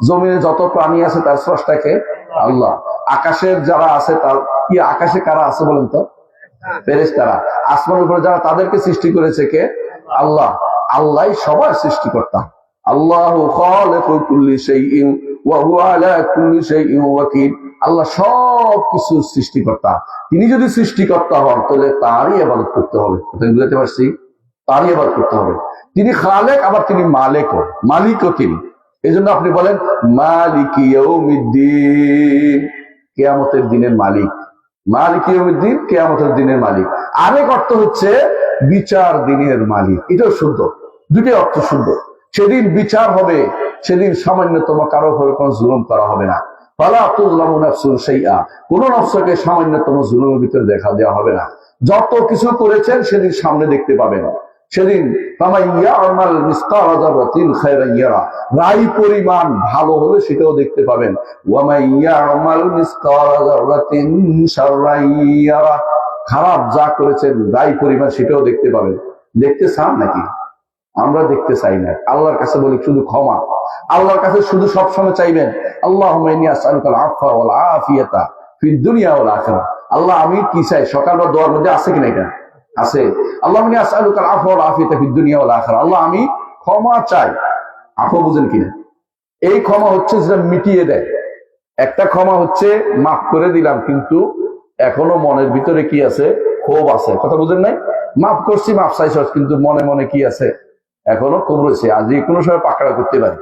জমিনে যত প্রাণী আছে তার স্রষ্টাকে আল্লাহ। আকাশের যারা আছে তার কি, আকাশে কারা আছে বলেন তো? ফেরেশতারা। আসমানের উপরে যারা, তাদেরকে সৃষ্টি করেছে কে? আল্লাহ। আল্লাহ সবার সৃষ্টিকর্তা। আল্লাহু খালিকু কুল্লি শাইইন ওয়া হুয়া আলা কুল্লি শাইইন ওয়াকিল। আল্লাহ সব কিছু সৃষ্টিকর্তা। তিনি যদি সৃষ্টিকর্তা হন তাহলে তারই ইবাদত করতে হবে। কথা বুঝতে পারছি? তারই ইবাদত করতে হবে। তিনি খালেক, আবার তিনি মালিকও তিনি। এই জন্য আপনি বলেন মালিকি ইয়াউমিদ্দিন, কিয়ামতের দিনের মালিক। মালিকি ইয়াউমিদ্দিন, কিয়ামতের দিনের মালিক। আরেক অর্থ হচ্ছে বিচার দিনের মালিক। এটাও শুদ্ধ, দুটোই অর্থ শুদ্ধ। সেদিন বিচার হবে, সেদিন সামান্যতম কারো উপর কোনো জুলুম করা হবে না। ফালা তুযলামু নাফসুন শাইআ, কোন নফসকে সামান্যতম জুলুমের ভিতরে দেখা দেওয়া হবে না। যত কিছু করেছেন সেদিন সামনে দেখতে পাবেন। সেদিন রাই পরিমাণ ভালো হলে সেটাও দেখতে পাবেন। খারাপ যা করেছেন রাই পরিমাণ সেটাও দেখতে পাবেন। দেখতে চান নাকি? আমরা দেখতে চাই না। আল্লাহর কাছে বলি শুধু ক্ষমা। আল্লাহর কাছে শুধু সবসময় চাইবেন আল্লাহুম্মা ইন্নী আসআলুকাল আফওয়া ওয়াল আফিয়াতা ফিদ দুনিয়া ওয়াল আখিরাহ। আল্লাহ আমি কি চাই? সকালবেলা দোয়ার মধ্যে আছে কিনা? এটা আছে। আল্লাহুম্মা ইন্নী আসআলুকাল আফওয়া ওয়াল আফিয়াতা ফিদ দুনিয়া ওয়াল আখিরাহ। আল্লাহ আমি ক্ষমা চাই। আফওয়া বুঝেন কিনা? এই ক্ষমা হচ্ছে যেটা মিটিয়ে দেয়। একটা ক্ষমা হচ্ছে মাফ করে দিলাম, কিন্তু এখনো মনের ভিতরে কি আছে? ক্ষোভ আছে। কথা বুঝেন নাই? মাফ করছি, মাফ চাইছ, কিন্তু মনে মনে কি আছে? এখনো ক্ষোভ রয়েছে। আজ যে কোনো সময় পাকড়া করতে পারি।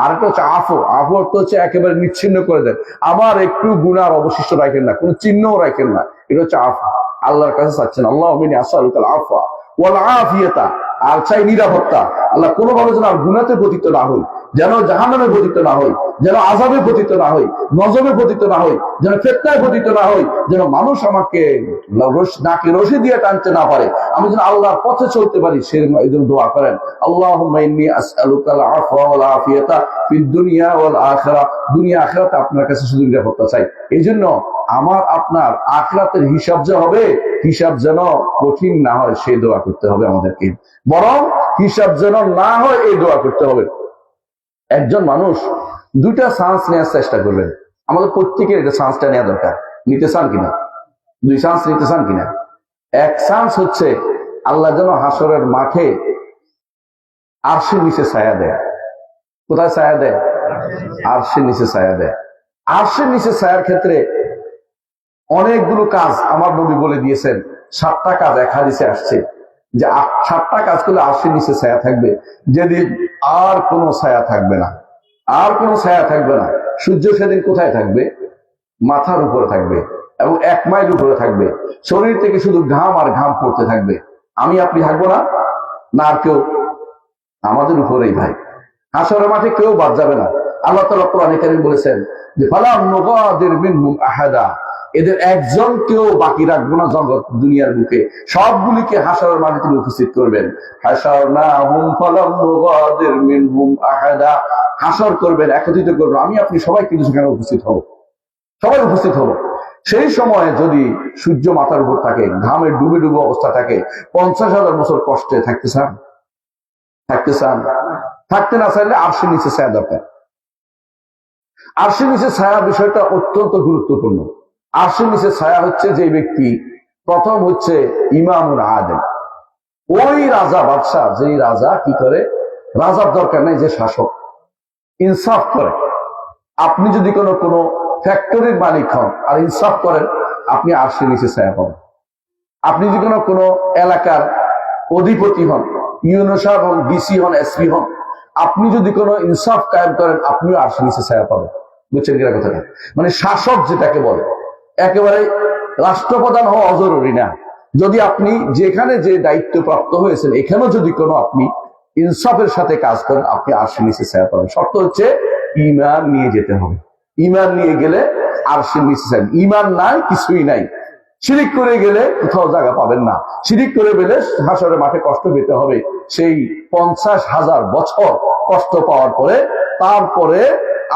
আর একটা হচ্ছে আফু। আফু অর্থ হচ্ছে একেবারে নিচ্ছিন্ন করে দেন, আমার একটু গুনার অবশিষ্ট রাখেন না, কোনো চিহ্নও রাখেন না। এটা হচ্ছে আফু। আল্লাহর কাছে চাচ্ছেন আল্লাহুম্মা ইন্নী আসআলুকাল আফওয়া ওয়াল আফিয়াতা, আর চাই নিরাপত্তা। আল্লাহ কোনোভাবে যেন আর গুনাতে পতিত না হই, যেন জাহান্নামে পতিত না হই, যেন আযাবে পতিত না হই, নজবে পতিত না হই, যেন ফিতনায় পতিত না হই, যেন মানুষ আমাকে নাকে রশি দিয়ে টানতে না পারে, আমি যেন আল্লাহর পথে চলতে পারি। সেরকম দোয়া করেন আল্লাহুম্মা ইন্নী আসআলুকাল আফওয়া ওয়াল আফিয়াতা ফিদ দুনিয়া ওয়াল আখিরাহ। দুনিয়া আখিরাতে আপনার কাছে শুধু নিরাপত্তা চাই। এই জন্য আমার আপনার আখিরাতের হিসাব যে হবে, হিসাব যেন কঠিন না হয় সেই দোয়া করতে হবে আমাদেরকে, বরং হিসাব যেন না হয় এই দোয়া করতে হবে। একজন মানুষ দুইটা চান্স নেওয়ার চেষ্টা করবেন। আমাদের প্রত্যেকের এটা চান্সটা নেওয়া দরকার। নিতে চান কিনা? দুই চান্স নিতে চান কিনা? এক চান্স হচ্ছে আল্লাহ যেন হাসরের মাঠে আরশের নিচে ছায়া দেয়। কোথায় ছায়া দেয়? আরশের নিচে ছায়া দেয়। আরশের নিচে ছায়ার ক্ষেত্রে অনেকগুলো কাজ আমার নবী বলে দিয়েছেন। 7টা কাজ এক হাদিসে আসছে যে 7টা কাজ করলে আরশের নিচে ছায়া থাকবে, যেদিন আর কোনো ছায়া থাকবে না। আর কোনো ছায়া থাকবে না। সূর্য সেদিন কোথায় থাকবে? মাথার উপরে থাকবে, এবং 1 মাইল উপরে থাকবে। শরীর থেকে শুধু ঘাম আর ঘাম পড়তে থাকবে। আমি আপনি থাকবো না, না আর কেউ? আমাদের উপরেই ভাই। হাসরের মাঠে কেউ বাদ যাবে না। আল্লাহ তাআলা কোরআনে কারীম বলেছেন যে ফালা নুগাদির মিনহুম আহাদা, এদের একজন কেউ বাকি রাখবো না জগৎ দুনিয়ার বুকে, সবগুলিকে হাসরের মাঠে তিনি উপস্থিত করবেন। হাশারনাহুম ফালাম নুগাদির মিনহুম আহাদা, হাসর করবেন, একত্রিত করবেন। আমি আপনি সবাই কিন্তু সেখানে উপস্থিত হব, সবাই উপস্থিত হব। সেই সময় যদি সূর্য মাথার উপর থাকে, ঘামে ডুবে ডুবে অবস্থা থাকে, 50,000 বছর কষ্টে থাকতে চান? থাকতে চান? থাকতে না চাইলে আরশের নিচে ছায়া দরকার। আরশের নিচে ছায়া বিষয়টা অত্যন্ত গুরুত্বপূর্ণ। আরশের নিচে ছায়া হচ্ছে যে ব্যক্তি, প্রথম হচ্ছে ইমামুল আদিল। ওই রাজা বাদশাহ, যেই রাজা কি করে? রাজার দরকার নেই, যে শাসক ইনসাফ করে। আপনি যদি কোনো ফ্যাক্টরির মালিক হন আর ইনসাফ করেন, আপনি আরশের নিচে ছায়া পাবেন। আপনি যদি কোনো এলাকার অধিপতি হন, ইউনো সাহেব হন, ডিসি হন, এসপি হন, আপনি যদি কোনো ইনসাফ কায়েম করেন, আপনিও আরশের নিচে ছায়া পাবেন। বুঝছেন কিনা কথাটা? মানে শাসক যেটাকে বলে, একেবারে রাষ্ট্রপ্রধান হওয়া অজরুরি না। যদি আপনি যেখানে যে দায়িত্ব প্রাপ্ত হয়েছেন, এখানেও যদি কোনো আপনি ইনসাফের সাথে কাজ করেন, আপনি আরশের নিচে ছায়া পাবেন। শর্ত হচ্ছে ঈমান নিয়ে যেতে হবে। ঈমান নিয়ে গেলে আরশের নিচে ছায়া। ঈমান নাই, কিছুই নাই। শিরিক করে গেলে কোথাও জায়গা পাবেন না। শিরিক করে গেলে হাসরের মাঠে কষ্ট পেতে হবে। সেই 50,000 বছর কষ্ট পাওয়ার পরে, তারপরে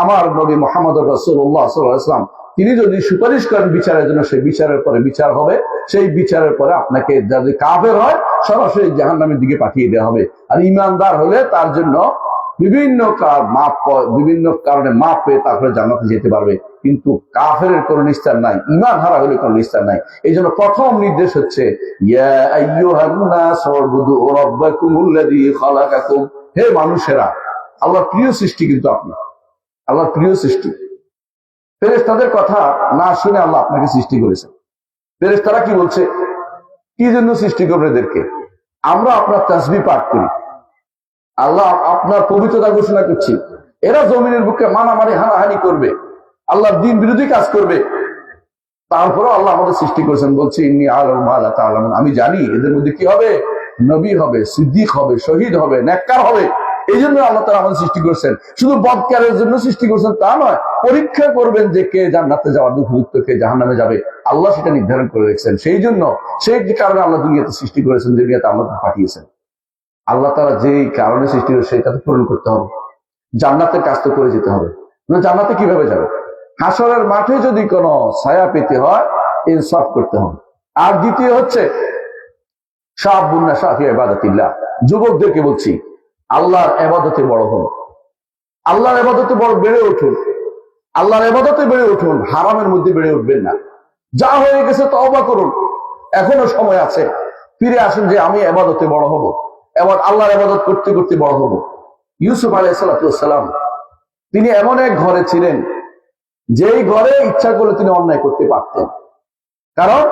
আমার নবী মুহাম্মদ রাসূলুল্লাহ সাল্লাল্লাহু আলাইহি ওয়াসাল্লাম তিনি যদি সুপারিশ করেন বিচারের জন্য, সেই বিচারের পরে বিচার হবে। সেই বিচারের পরে আপনাকে যদি কাফের হয়, সরাসরি জাহান্নামের দিকে পাঠিয়ে দেওয়া হবে। আর ঈমানদার হলে তার জন্য বিভিন্ন কারণে মাপ পেয়ে তারপরে জান্নাতে যেতে পারবে। কিন্তু কাফের কোনো নিস্তার নাই, ঈমান হারা হলে কোনো নিস্তার নাই। এই জন্য প্রথম নির্দেশ হচ্ছে ইয়া আইয়ুহান নাস উবুদু রাব্বাকুমুল্লাযী খালাকাকুম, হে মানুষেরা, আল্লাহর প্রিয় সৃষ্টি, কিন্তু আপনি আল্লাহর প্রিয় সৃষ্টি। ফেরেশতাদের কথা না শুনে আল্লাহ আপনাকে সৃষ্টি করেছেন। ফেরেশতারা কি বলছে? কি জন্য সৃষ্টি করবে এদেরকে? আমরা আপনার তাসবিহ পাঠ করি, আল্লাহ আপনার পবিত্রতা ঘোষণা করছি। এরা জমিনের বুকে মারামারি হানাহানি করবে, আল্লাহর দ্বীন বিরোধী কাজ করবে। তারপরেও আল্লাহ আমাদের সৃষ্টি করেছেন, বলছে ইন্নী আ'লামু মা লা তা'লামুন, আমি জানি এদের মধ্যে কি হবে? নবী হবে, সিদ্দিক হবে, শহীদ হবে, নেককার হবে। এই জন্য আল্লাহ তাআলা আমাদের সৃষ্টি করেছেন। শুধু বদকারের জন্য সৃষ্টি করেছেন তা নয়, পরীক্ষা করবেন যে কে জান্নাতে যাওয়ার উপযুক্ত, কে জাহান্নামে যাবে, আল্লাহ সেটা নির্ধারণ করে রেখেছেন। সেই জন্য সেই কারণে আল্লাহ দুনিয়াতে সৃষ্টি করেছেন, দুনিয়াতে আমাদের পাঠিয়েছেন। আল্লাহ তাআলা যেই কারণে সৃষ্টি করে সেটা তো পূরণ করতে হবে, জান্নাতের কাজ তো করে যেতে হবে। জান্নাতে কিভাবে যাবে? হাসরের মাঠে যদি কোনো ছায়া পেতে হয়, ইনসাফ করতে হবে। আর দ্বিতীয় হচ্ছে শাবুন্না শাফি ইবাদাতিল্লাহ, যুবকদেরকে বলছি আল্লাহর ইবাদতে বড় হন, আল্লাহর ইবাদতে বড় বেড়ে উঠুন, আল্লাহর ইবাদতে বেড়ে উঠুন, হারামের মধ্যে বেড়ে উঠবেন না। যা হয়ে গেছে তওবা করুন, এখনো সময় আছে, ফিরে আসুন যে আমি ইবাদতে বড় হব, এবার আল্লাহর ইবাদত করতে করতে বড় হব। ইউসুফ আলাইহিস সালাম তিনি এমন এক ঘরে ছিলেন যেই ঘরে ইচ্ছা করে তিনি অন্যায় করতে পারতেন, কারণ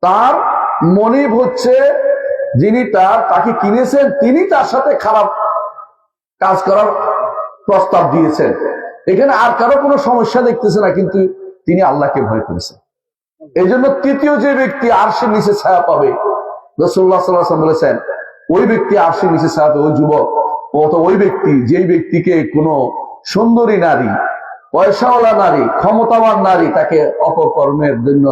তার মনিব হচ্ছে যিনি তাকে কিনেছেন, তিনি তার সাথে খারাপ কাজ করার প্রস্তাব দিয়েছেন। এখানে আর কারো কোনো সমস্যা দেখতেছে না, কিন্তু তিনি আল্লাহকে ভয় করেছেন। এই জন্য তৃতীয় যে ব্যক্তি আরশের নিচে ছায়া পাবে, রাসূলুল্লাহ সাল্লাল্লাহু আলাইহি ওয়াসাল্লাম বলেছেন ওই ব্যক্তি আরশের নিচে ছায়া পাবে, ওই যুবক, ওই ব্যক্তি যেই ব্যক্তিকে কোনো সুন্দরী নারী, পয়সাওয়ালা নারী, ক্ষমতাবান নারী তাকে অপকর্মের জন্য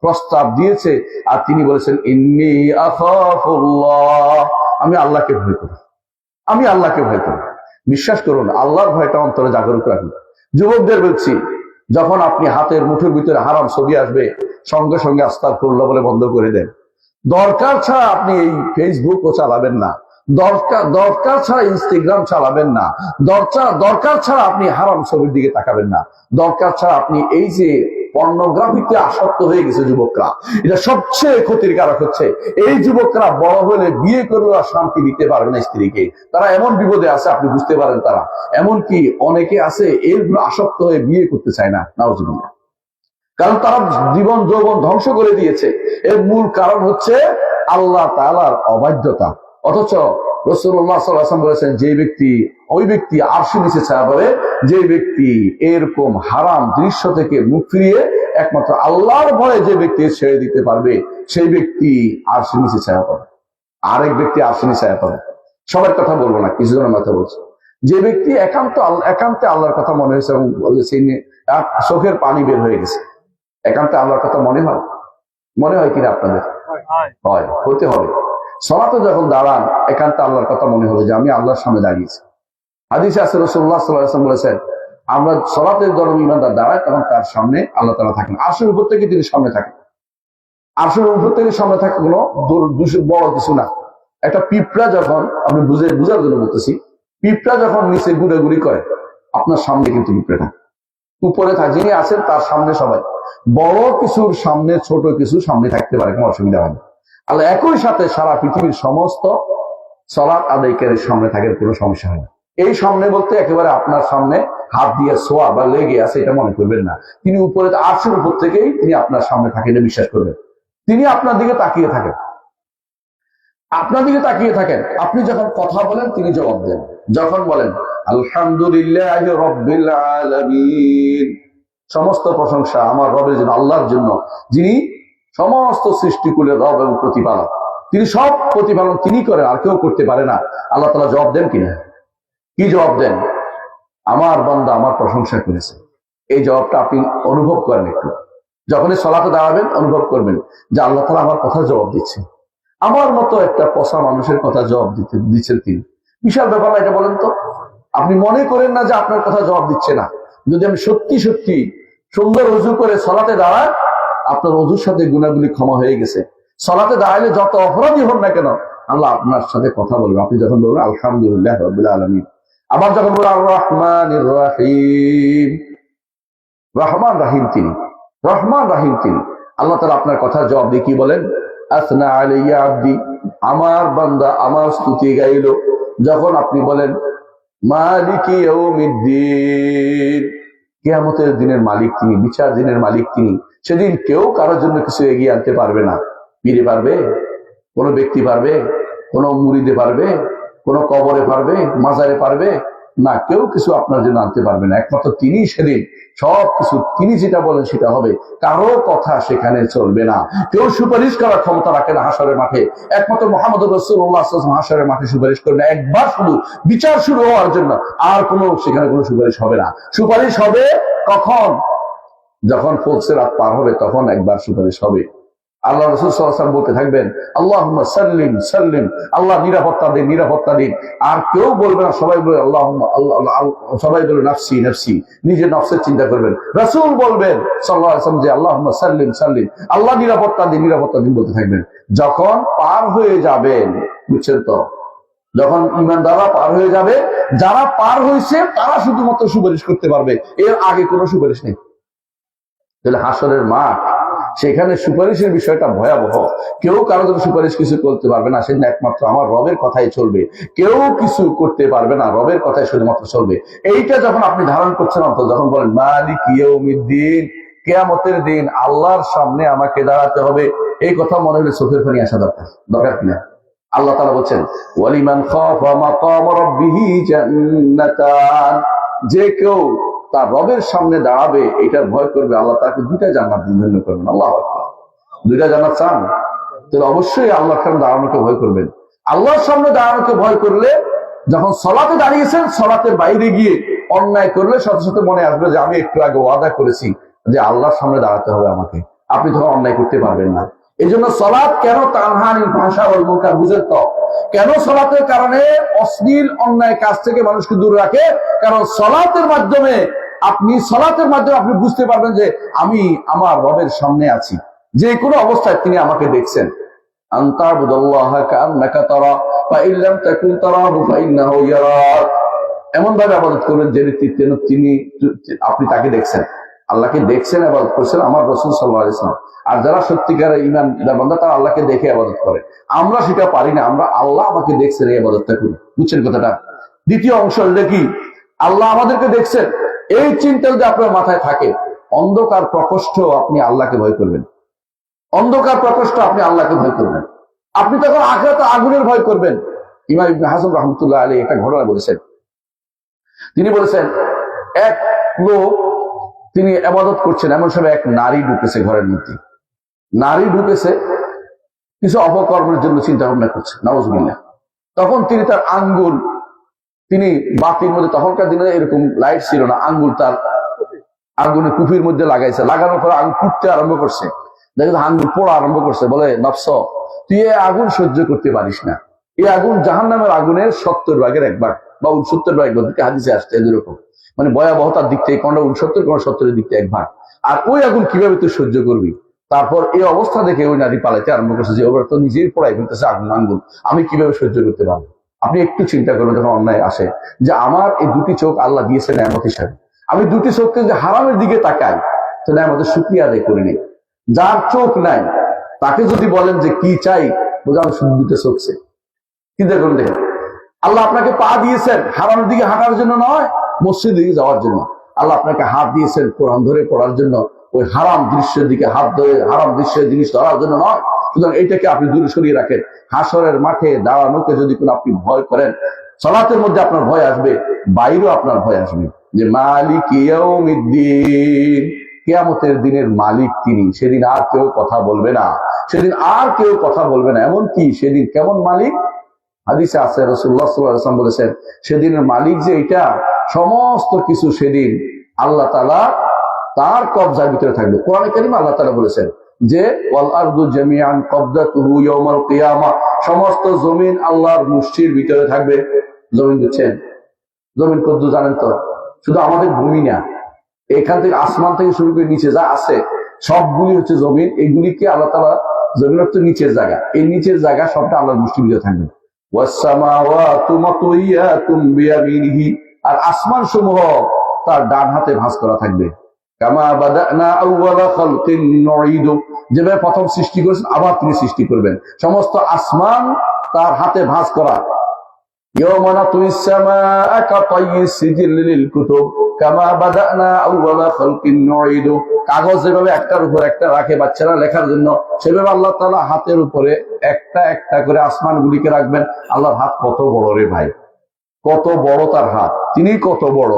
প্রস্তাব দিয়েছে, আর তিনি বলেছেন ইন্নী আখাফুল্লাহ, আমি আল্লাহকে ভয় করি, আমি আল্লাহকে ভয় করি। বিশ্বাস করুন, আল্লাহর ভয়টা অন্তরে জাগরুক রাখুন। যুবকদের বলছি, যখন আপনি হাতের মুঠোর ভিতরে হারাম ছবি আসবে, সঙ্গে সঙ্গে আস্তাগফিরুল্লাহ বলে বন্ধ করে দেন। দরকার ছাড়া আপনি এই ফেসবুকও চালাবেন না, দরকার ছাড়া ইনস্টাগ্রাম চালাবেন না, দরকার ছাড়া আপনি হারাম ছবির দিকে তাকাবেন না, দরকার ছাড়া আপনি এই যে পর্নোগ্রাফিতে আসক্ত হয়ে গেছে যুবকরা, এটা সবচেয়ে ক্ষতির কারক হচ্ছে। এই যুবকরা বড় হলে বিয়ে করলেও আর শান্তি দিতে পারবে না স্ত্রীকে, তারা এমন বিপদে আছে আপনি বুঝতে পারেন। তারা এমনকি অনেকে আছে এরগুলো আসক্ত হয়ে বিয়ে করতে চায় না, নাউজুবিল্লাহ, কারণ তারা জীবন যৌবন ধ্বংস করে দিয়েছে। এর মূল কারণ হচ্ছে আল্লাহ তাআলার অবাধ্যতা। অথচ রাসূলুল্লাহ সাল্লাল্লাহু আলাইহি ওয়াসাল্লাম বলেছেন ওই ব্যক্তি আরশের নিচে ছায়া পাবে যে ব্যক্তি এরকম হারাম দৃশ্য থেকে মুখ ফিরিয়ে একমাত্র আল্লাহর ভয়ে যে ব্যক্তি ছেড়ে দিতে পারবে, সেই ব্যক্তি আরশের নিচে ছায়া পাবে। আরেক ব্যক্তি আরশের নিচে ছায়া পাবে। সবার কথা বলবো না, কিছু জনের কথা বলছে। যে ব্যক্তি একান্তে আল্লাহর কথা মনে হয়েছে এবং সেই চোখের পানি বের হয়ে গেছে, একান্তে আল্লাহর কথা মনে হয় কিনা আপনাদের? হয়, হতে হবে। সালাতে যখন দাঁড়ান, একান্তে আল্লাহর কথা মনে হবে যে আমি আল্লাহর সামনে দাঁড়িয়েছি। হাদিসে আছে রাসূলুল্লাহ সাল্লাল্লাহু আলাইহি ওয়াসাল্লাম বলেছেন, আমরা সালাতের দরম ইমানদার দাঁড়ায় তখন তার সামনে আল্লাহ তাআলা থাকেন, আরশের উপর থেকে তিনি সামনে থাকেন। আরশের উপর থেকে সামনে থাকে কোনো বড় কিছু না। একটা পিঁপড়া যখন, আপনি বুঝার জন্য বলতেছি, পিঁপড়া যখন নিচে ঘুরাঘুরি করে, আপনার সামনে কিন্তু পিঁপড়াটা উপরে যিনি আছেন তার সামনে সবাই। বড় কিছুর সামনে ছোট কিছু সামনে থাকতে পারে, কোনো অসুবিধা হয় না। আল্লাহ একই সাথে সারা পৃথিবীর সমস্ত সালাত আদায়কারীর সামনে থাকেন, কোনো সমস্যা হয় না। এই সামনে বলতে একেবারে আপনার সামনে হাত দিয়ে ছোঁয়া বা লেগে আছে এটা মনে করবেন না। তিনি উপরে আরশের উপর থেকেই তিনি আপনার সামনে থাকেন, বিশ্বাস করবেন। তিনি আপনার দিকে তাকিয়ে থাকেন, আপনি যখন কথা বলেন তিনি জবাব দেন। যখন বলেন আলহামদুলিল্লাহি রাব্বিল আলামিন, সমস্ত প্রশংসা আমার রবের জন্য, আল্লাহর জন্য, যিনি সমস্ত সৃষ্টিকুলের রব এবং প্রতিপালক। তিনি সব প্রতিপালন তিনি করেন, আর কেউ করতে পারে না। আল্লাহ তাআলা জবাব দেন কিনা? কি জবাব দেন? আমার বান্দা আমার প্রশংসা করেছে। এই জবাবটা আপনি অনুভব করেন। একটু যখনই সালাতে দাঁড়াবেন অনুভব করবেন যে আল্লাহ তাআলা আমার কথা জবাব দিচ্ছে, আমার মতো একটা পচা মানুষের কথা জবাব দিচ্ছেন তিনি। বিশাল ব্যাপার না এটা, বলেন তো? আপনি মনে করেন না যে আপনার কথা জবাব দিচ্ছে না। যদি আমি সত্যি সত্যি সুন্দর ওযু করে সালাতে দাঁড়াই, আপনার ওযুর সাথে গুনাহগুলি ক্ষমা হয়ে গেছে। সালাতে দাঁড়াইলে যত অপরাধী হন না কেন, আল্লাহ আপনার সাথে কথা বলবে। আপনি যখন বলবেন আলহামদুলিল্লাহ রাব্বিল আলামিন, আবার যখন বলবেন আর রহমানির রহিম, রহমান রাহিম তিনি, আল্লাহ তাআলা আপনার কথার জবাব দিয়ে কি বলেন? আসনা আলাইয়া আব্দি, আমার বান্দা আমার স্তুতি গাইলো। যখন আপনি বলেন মালিকি ইয়াউমিদ্দিন, কিয়ামতের দিনের মালিক তিনি, বিচার দিনের মালিক তিনি। সেদিন কেউ কারোর জন্য কিছু এগিয়ে আনতে পারবে না। পীরে পারবে? কোনো ব্যক্তি পারবে? কোনো মুরিদে পারবে? কোনো কবরে পারবে? মাজারে পারবে? না, কেউ কিছু আপনার জন্য আনতে পারবে না, একমাত্র তিনি সেদিন সবকিছু, তিনি যেটা বলেন সেটা হবে, কারো কথা সেখানে চলবে না। কেউ সুপারিশ করার ক্ষমতা রাখে না হাসরের মাঠে, একমাত্র মুহাম্মদ রাসূলুল্লাহ সাল্লাল্লাহু আলাইহি ওয়াসাল্লাম হাসরের মাঠে সুপারিশ করবেন একবার, শুধু বিচার শুরু হওয়ার জন্য। আর সেখানে কোনো সুপারিশ হবে না। সুপারিশ হবে কখন? যখন ফুলসিরাত পার হবে তখন একবার সুপারিশ হবে। আল্লাহ রাসূল সাল্লাল্লাহু আলাইহি ওয়াসাল্লাম বলতে থাকবেন, আল্লাহুম্মা সাল্লিম সাল্লিম, আল্লাহ নিরাপত্তা দিন, নিরাপত্তা দিন। আর কেউ বলবে না, সবাই বলবে আল্লাহুম্মা, সবাই বলবে নাফসি নাফসি, নিজের নফসের চিন্তা করবেন। রাসূল বলবেন সাল্লাল্লাহু আলাইহি ওয়াসাল্লাম যে আল্লাহুম্মা সাল্লিম সাল্লিম, আল্লাহ নিরাপত্তা দিন, নিরাপত্তা দিন বলতে থাকবেন। যখন পার হয়ে যাবেন, বুঝছেন তো, যখন ঈমানদাররা পার হয়ে যাবে, যারা পার হয়েছে তারা শুধুমাত্র সুপারিশ করতে পারবে, এর আগে কোনো সুপারিশ নেই। তাহলে হাসরের মাঠ, সেখানে সুপারিশের বিষয়টা ভয়াবহ। কেউ কারো জন্য সুপারিশ কিছু করতে পারবে না, সেদিন একমাত্র আমার রবের কথাই চলবে। কেউ কিছু করতে পারবে না, রবের কথাই শুধুমাত্র চলবে। এইটা যখন আপনি ধারণ করছেন অন্তত, যখন বলেন মালিক ইয়াউমিদ্দিন, কিয়ামতের দিন আল্লাহর সামনে আমাকে দাঁড়াতে হবে, এই কথা মনে হলে চোখের পানি আসা দরকার কিনা? আল্লাহ তাআলা বলছেন ওয়ালিমান খাফা মাকাম রাব্বিহি জান্নাতান, যে কেউ তার রবের সামনে দাঁড়াবে এটার ভয় করবে, আল্লাহ তাকে 2টা জান্নাত ধন্য করবেন। আল্লাহু আকবার। 2টা জান্নাত চান? তাহলে অবশ্যই আল্লাহর সামনে দাঁড়ানোকে ভয় করবেন। আল্লাহর সামনে দাঁড়ানোকে ভয় করলে, যখন সলাতে দাঁড়িয়েছেন, সলাতের বাইরে গিয়ে অন্যায় করলে সাথে সাথে মনে আসবে যে আমি একটু আগে ওয়াদা করেছি যে আল্লাহর সামনে দাঁড়াতে হবে আমাকে, আপনি তখন অন্যায় করতে পারবেন না। এই জন্য সলাৎ কেন তানহানিল ভাষা ওয়াল মুনকার, বুঝেন তো? কেন সলাতের কারণে অশ্লীল অন্যায় কাজ থেকে মানুষকে দূরে রাখে? কারণ সলাতের মাধ্যমে আপনি বুঝতে পারবেন যে আমি আমার রবের সামনে আছি, যে কোনো অবস্থায় তিনি আমাকে দেখছেন। এমন ভাবে ইবাদত করবেন যে আপনি তাকে দেখছেন, আল্লাহকে দেখছেন, ইবাদত করছেন। আমার রাসূল সাল্লাল্লাহু আলাইহি ওয়াসাল্লাম। আর যারা সত্যিকারের ঈমানদার বান্দা, তারা আল্লাহকে দেখে ইবাদত করে। আমরা সেটা পারি না, আমরা আল্লাহ আমাকে দেখছেন এই ইবাদতটা করি। বুঝছেন কথাটা? দ্বিতীয় অংশ হলো কি, আল্লাহ আমাদেরকে দেখছেন, এই চিন্তা যদি আপনার মাথায় থাকে, অন্ধকার প্রকোষ্ঠ আপনি আল্লাহকে ভয় করবেন। অন্ধকার প্রকোষ্ঠ আপনি আল্লাহকে ভয় করবেন। আপনি তখন আখিরাতে আগুনের ভয় করবেন। ইমাম ইবনে হাজম রাহমাতুল্লাহ আলাইহি একটা ঘটনা বলেছেন। তিনি বলেছেন, এক লোক, তিনি ইবাদত করছেন, এমন সময় এক নারী ঢুকেছে ঘরের মধ্যে। নারী ঢুকেছে, কিছু অপকর্মের জন্য চিন্তা ভাবনা করছে, নাউজুবিল্লাহ। তখন তিনি তার আঙ্গুল, তিনি বাতির মধ্যে, তখনকার দিনে এরকম লাইট ছিল না, আঙ্গুল তার আঙ্গুলের কুপির মধ্যে লাগাইছে। লাগানোর পর আঙ্গুল ফুটতে আরম্ভ করছে, দেখে আঙ্গুল পোড়া আরম্ভ করছে। বলে, নফস, তুই এই আগুন সহ্য করতে পারিস না। এই আগুন জাহান্নামের আগুনের 70 ভাগের 1 ভাগ বা 69 ভাগ, হাদিসে আসছে এরকম, মানে ভয়াবহতার দিক থেকে কোনটা 69, কোনটা 70-এর দিক থেকে 1 ভাগ। আর ওই আগুন কিভাবে তুই সহ্য করবি? তারপর এই অবস্থা দেখে ওই নারী পালাইতে আরম্ভ করছে যে ওরা তো নিজেই পড়াই ফেলতেছে আঙ্গুল, আমি কিভাবে সহ্য করতে পারবো? আপনি একটু চিন্তা করবেন, যখন অন্যায় আসে, যে আমার এই 2টি চোখ আল্লাহ দিয়েছে নেয়ামত হিসাবে, আমি 2টি চোখকে যে হারামের দিকে তাকাই, তো নেয়ামতের শুকরিয়া আদায় করে নিই। যার চোখ নাই তাকে যদি বলেন যে কি চাই, বোঝা আমি শুধু 2টা চোখ চাই। চিন্তা করুন, দেখেন আল্লাহ আপনাকে পা দিয়েছেন হারামের দিকে হাঁটার জন্য নয়, মসজিদের দিকে যাওয়ার জন্য। আল্লাহ আপনাকে হাত দিয়েছেন কোরআন ধরে পড়ার জন্য, ওই হারাম দৃশ্যের দিকে হাত ধরে হারাম দৃশ্যের জিনিস ধরার জন্য নয়। সুতরাং এইটাকে আপনি দূরে সরিয়ে রাখেন। হাসরের মাঠে দাঁড়ানোকে যদি কোনো আপনি ভয় করেন, সালাতের মধ্যে আপনার ভয় আসবে, বাইরেও আপনার ভয় আসবে, যে মালিক ইয়াউমিদ্দিন, কিয়ামতের দিনের মালিক তিনি। সেদিন আর কেউ কথা বলবে না, সেদিন আর কেউ কথা বলবে না। এমন কি সেদিন কেমন মালিক? হাদিসে আছে, রাসূলুল্লাহ সাল্লাল্লাহু আলাইহি ওয়াসাল্লাম বলেছেন, সেদিনের মালিক যে এটা, সমস্ত কিছু সেদিন আল্লাহ তাআলা তার কবজার ভিতরে থাকবে। কোরআনে কারীমে আল্লাহ তাআলা বলেছেন যে ওয়াল আরদু জামিআন কবদাতুহু ইয়াউমাল কিয়ামা, সমস্ত জমিন আল্লাহর মুষ্টির ভিতরে থাকবে। জমিন বুঝছেন? জমিন কত জানেন তো? শুধু আমাদের ভূমি না, এখান থেকে আসমান থেকে শুরু করে নিচে যা আছে সবগুলি হচ্ছে জমিন। এগুলিকে আল্লাহ তাআলা, জমিন হচ্ছে নিচের জায়গা, এই নিচের জায়গা সবটা আল্লাহর মুষ্টির ভিতরে থাকবে। আর আসমান সমূহ তার ডান হাতে ভাঁজ করা থাকবে। যেভাবে প্রথম সৃষ্টি করেছেন আবার তিনি সৃষ্টি করবেন। সমস্ত আসমান তার হাতে ভাঁজ করা। কাগজ যেভাবে একটার উপর একটা রাখে বাচ্চারা লেখার জন্য, সেভাবে আল্লাহ তাআলা হাতের উপরে একটা একটা করে আসমান গুলিকে রাখবেন। আল্লাহর হাত কত বড় রে ভাই! কত বড় তার হাত, তিনি কত বড়।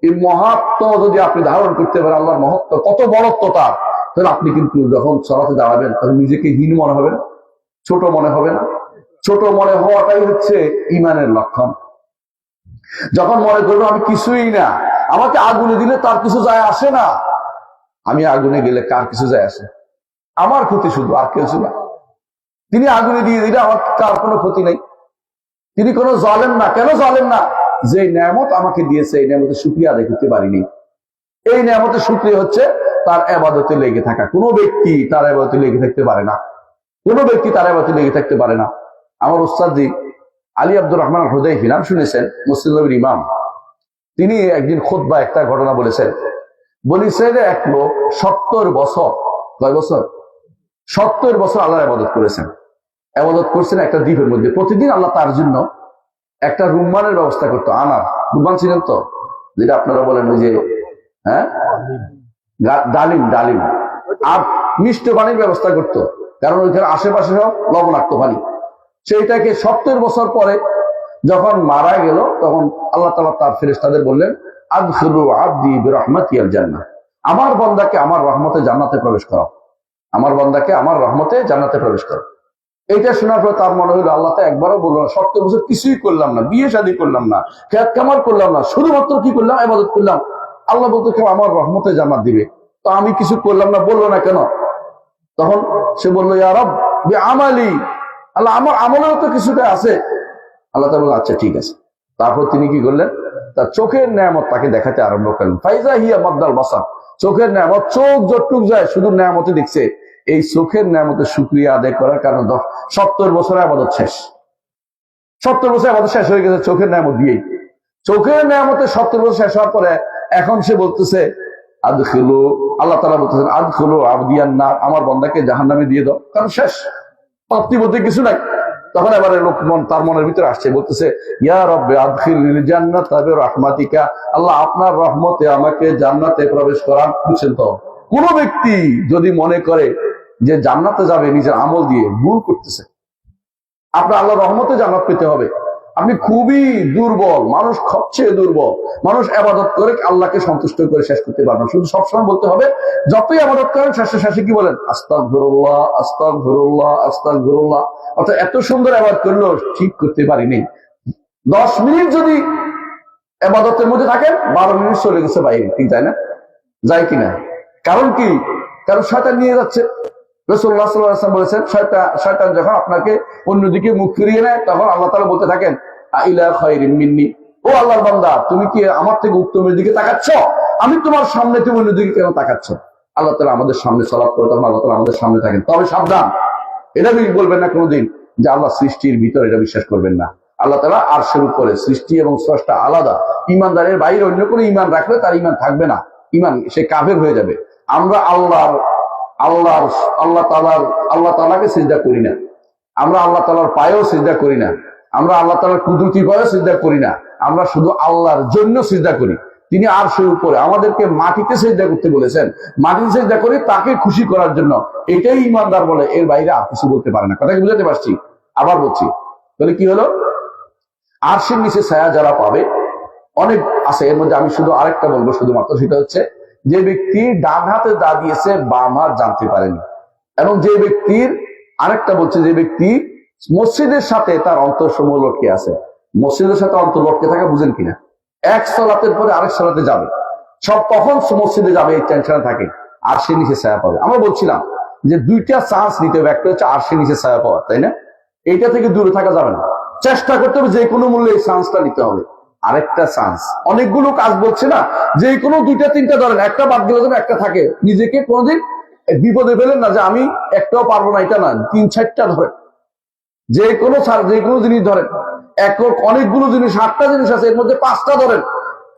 এই মহাত্ম যদি আপনি ধারণ করতে পারেন, আল্লাহর মহত্ব কত বড়ত্ব তার, তাহলে আপনি কিন্তু যখন সালাতে দাঁড়াবেন তখন নিজেকে হীন মনে হবে না, ছোট মনে হবে না। ছোট মনে হওয়াটাই হচ্ছে ইমানের লক্ষণ। যখন মনে করবো আমি কিছুই না, আমাকে আগুনে দিলে তার কিছু যায় আসে না, আমি আগুনে গেলে কার কিছু যায় আসে, আমার ক্ষতি শুধু, আর কিছু না। তিনি আগুনে দিয়ে দিলে আমার কার কোনো ক্ষতি নেই। তিনি কোনো জালেম না। কেন জালেম না? যে নেয়ামত আমাকে দিয়েছে এই নেয়ামতের শুকরিয়া আদায় করতে পারিনি। এই নেয়ামতের শুকরিয়া হচ্ছে তার ইবাদতে লেগে থাকা। কোনো ব্যক্তি তার ইবাদতে লেগে থাকতে পারে না, কোনো ব্যক্তি তার ইবাদতে লেগে থাকতে পারে না। আমার উস্তাদজি আলী আব্দুর রহমান হুদাইফি, নাম শুনেছেন, মুসলিম নবীর ইমাম। তিনি একদিন খুতবা একটা ঘটনা বলেছেন। বলেছেন এক লোক 70 বছর, কয় বছর? 70 বছর আল্লাহর ইবাদত করেছেন। ইবাদত করছেন একটা দ্বীপের মধ্যে। প্রতিদিন আল্লাহ তার জন্য একটা রুম্মানের ব্যবস্থা করতো। আনার রুম্মান ছিলেন তো, যেটা আপনারা বলেন ওই যে হ্যাঁ ডালিম, ডালিম আর মিষ্টি পানির ব্যবস্থা করতো, কারণ ওইখানে আশেপাশে সব লবণাক্ত পানি। সেইটাকে 70 বছর পরে যখন মারা গেল, তখন আল্লাহ তাআলা তার ফেরেশতাদের বললেন, আদখিলু আবদি বিরহমাতিল জান্নাহ, আমার বান্দাকে আমার রহমতে জান্নাতে প্রবেশ করাও, আমার বান্দাকে আমার রহমতে জান্নাতে প্রবেশ করো। এইটা শোনার পর তার মনে হইলো আল্লাহ তো একবারও বললো না, 70 বছর কিছুই করলাম না, বিয়ে শাদী করলাম না, খেত কামার করলাম না, শুধুমাত্র কি করলাম? ইবাদত করলাম। আল্লাহ বলতো কেউ আমার রহমতে জান্নাত দিবে, তো আমি কিছু করলাম না, বললো না কেন? তখন সে বললো, ইয়া রব বিআমালি, আল্লাহ আমার আমলেও তো কিছুটা আছে। আল্লাহ তাআলা বললেন, আচ্ছা ঠিক আছে। তারপর তিনি কি করলেন? তার চোখের নেয়ামত তাকে দেখাতে আরম্ভ করলেন। ফাইজা হিয়া মাদ্দাল বাসার, চোখের নেয়ামত, চোখ যতটুক যায় শুধু নেয়ামতে দেখছে। এই চোখের নেয়ামতের শুকরিয়া আদায় করার কারণে 70 বছর ইবাদত শেষ। 70 বছর ইবাদত শেষ হয়ে গেছে চোখের নেয়ামত দিয়েই। চোখের নেয়ামতে 70 বছর শেষ হওয়ার পরে এখন সে বলতেছে আদখিলু, আল্লাহ তাআলা বলতেছেন আদখিলু আবদিয়ান নার, আমার বান্দাকে জাহান্নামে দিয়ে দাও, কারণ শেষ, প্রাপ্তি বলতে কিছু নাই। তখন এবারে লোক তার মনের ভিতরে আসছে, বলতেছে ইয়া রব্বে আদখিলনিল জান্নাতা বিরহমাতিকা, আল্লাহ আপনার রহমতে আমাকে জান্নাতে প্রবেশ করান। বুঝছেন তো, কোন ব্যক্তি যদি মনে করে যে জান্নাতে যাবে নিজের আমল দিয়ে, ভুল করতেছে। আপনার আল্লাহ রহমতে জান্নাত পেতে হবে। আপনি খুবই দুর্বল মানুষ, সবচেয়ে দুর্বল মানুষ। ইবাদত করে আল্লাহকে সন্তুষ্ট করে শেষ করতে পারবেন। শুধু সবসময় বলতে হবে, যতই ইবাদত করেন শেষে শেষে কি বলেন? আস্তাগফিরুল্লাহ, আস্তাগফিরুল্লাহ, আস্তাগফিরুল্লাহ। অর্থাৎ এত সুন্দর ইবাদত করলেও ঠিক করতে পারিনি। 10 মিনিট যদি ইবাদতের মধ্যে থাকেন, 12 মিনিট চলে গেছে বাইরে, ঠিক তাই না? যায় কিনা? কারণ কি? কারণ শয়তান নিয়ে যাচ্ছে। রাসূলুল্লাহ সাল্লাল্লাহু আলাইহি ওয়াসাল্লাম বলেছেন, শয়তান যখন আপনাকে অন্যদিকে মুখ ফিরিয়ে নেয়, তখন আল্লাহ তাআলা বলতে থাকেন, আইলা খায়রিন মিন্নি, ও আল্লাহর বান্দা, তুমি কি আমার থেকে উত্তমের দিকে তাকাচ্ছ? আমি তোমার সামনে, তুমি অন্যদিকে কেন তাকাচ্ছ? আল্লাহ তাআলা আমাদের সামনে সালাত করে, তখন আল্লাহ তাআলা আমাদের সামনে থাকেন। তবে সাবধান, এটা বলবেন না কোনোদিন যে আল্লাহ সৃষ্টির ভিতর, এটা বিশ্বাস করবেন না। আল্লাহ তাআলা আরশের উপরে, সৃষ্টি এবং স্রষ্টা আলাদা। ইমানদারের বাইরে অন্য কোনো ইমান রাখলে তার ইমান থাকবে না, ইমান সে কাফের হয়ে যাবে। আমরা আল্লাহ তাআলাকে সিজদা করি না, আমরা আল্লাহ তাআলার পায়েও সিজদা করি না, আমরা আল্লাহ তাআলার কুদরতি পায়েও সিজদা করি না, আমরা শুধু আল্লাহর জন্য সিজদা করি। তিনি আরশের উপরে, আমাদেরকে মাটিতে সিজদা করতে বলেছেন, মাটিতে সিজদা করি তাকে খুশি করার জন্য। এটাই ইমানদার বলে, এর বাইরে আর কিছু বলতে পারে না। কথা কি বুঝাতে পারছি? আবার বলছি, তাহলে কি হলো? আরশের নিচে ছায়া যারা পাবে অনেক আছে। এর মধ্যে আমি শুধু আরেকটা বলবো শুধুমাত্র, সেটা হচ্ছে যে ব্যক্তি ডান হাতে দা দিয়েছে, বাম হাত জানতে পারেনি। এবং যে ব্যক্তির, আরেকটা বলছে, যে ব্যক্তি মসজিদের সাথে তার অন্তরসমূহ লটকে আছে। মসজিদের সাথে অন্তর লটকে থাকা বুঝেন কিনা? এক সালাতের পরে আরেক সালাতে যাবে, সব তখন মসজিদে যাবে, এই টেনশনে থাকে। আর সে নিচে ছায়া পাবে। আমরা বলছিলাম যে 2টা চান্স নিতে হবে, একটা হচ্ছে আর সে নিচে ছায়া পাওয়া, তাই না? এইটা থেকে দূরে থাকা যাবে না, চেষ্টা করতে হবে যে কোনো মূল্যে এই চান্সটা নিতে হবে। আরেকটা চান্স, অনেকগুলো কাজ বলছে না, যে কোনো 2টা 3টা ধরেন, একটা বাদ গেলে যেন একটা থাকে। নিজেকে কোনোদিন বিপদে ফেলেন না যে আমি একটাও পারবো না, এটা না, 3-4টা ধরেন। যে কোনো জিনিস ধরেন, অনেকগুলো জিনিস, 8টা জিনিস আছে, এর মধ্যে 5টা ধরেন।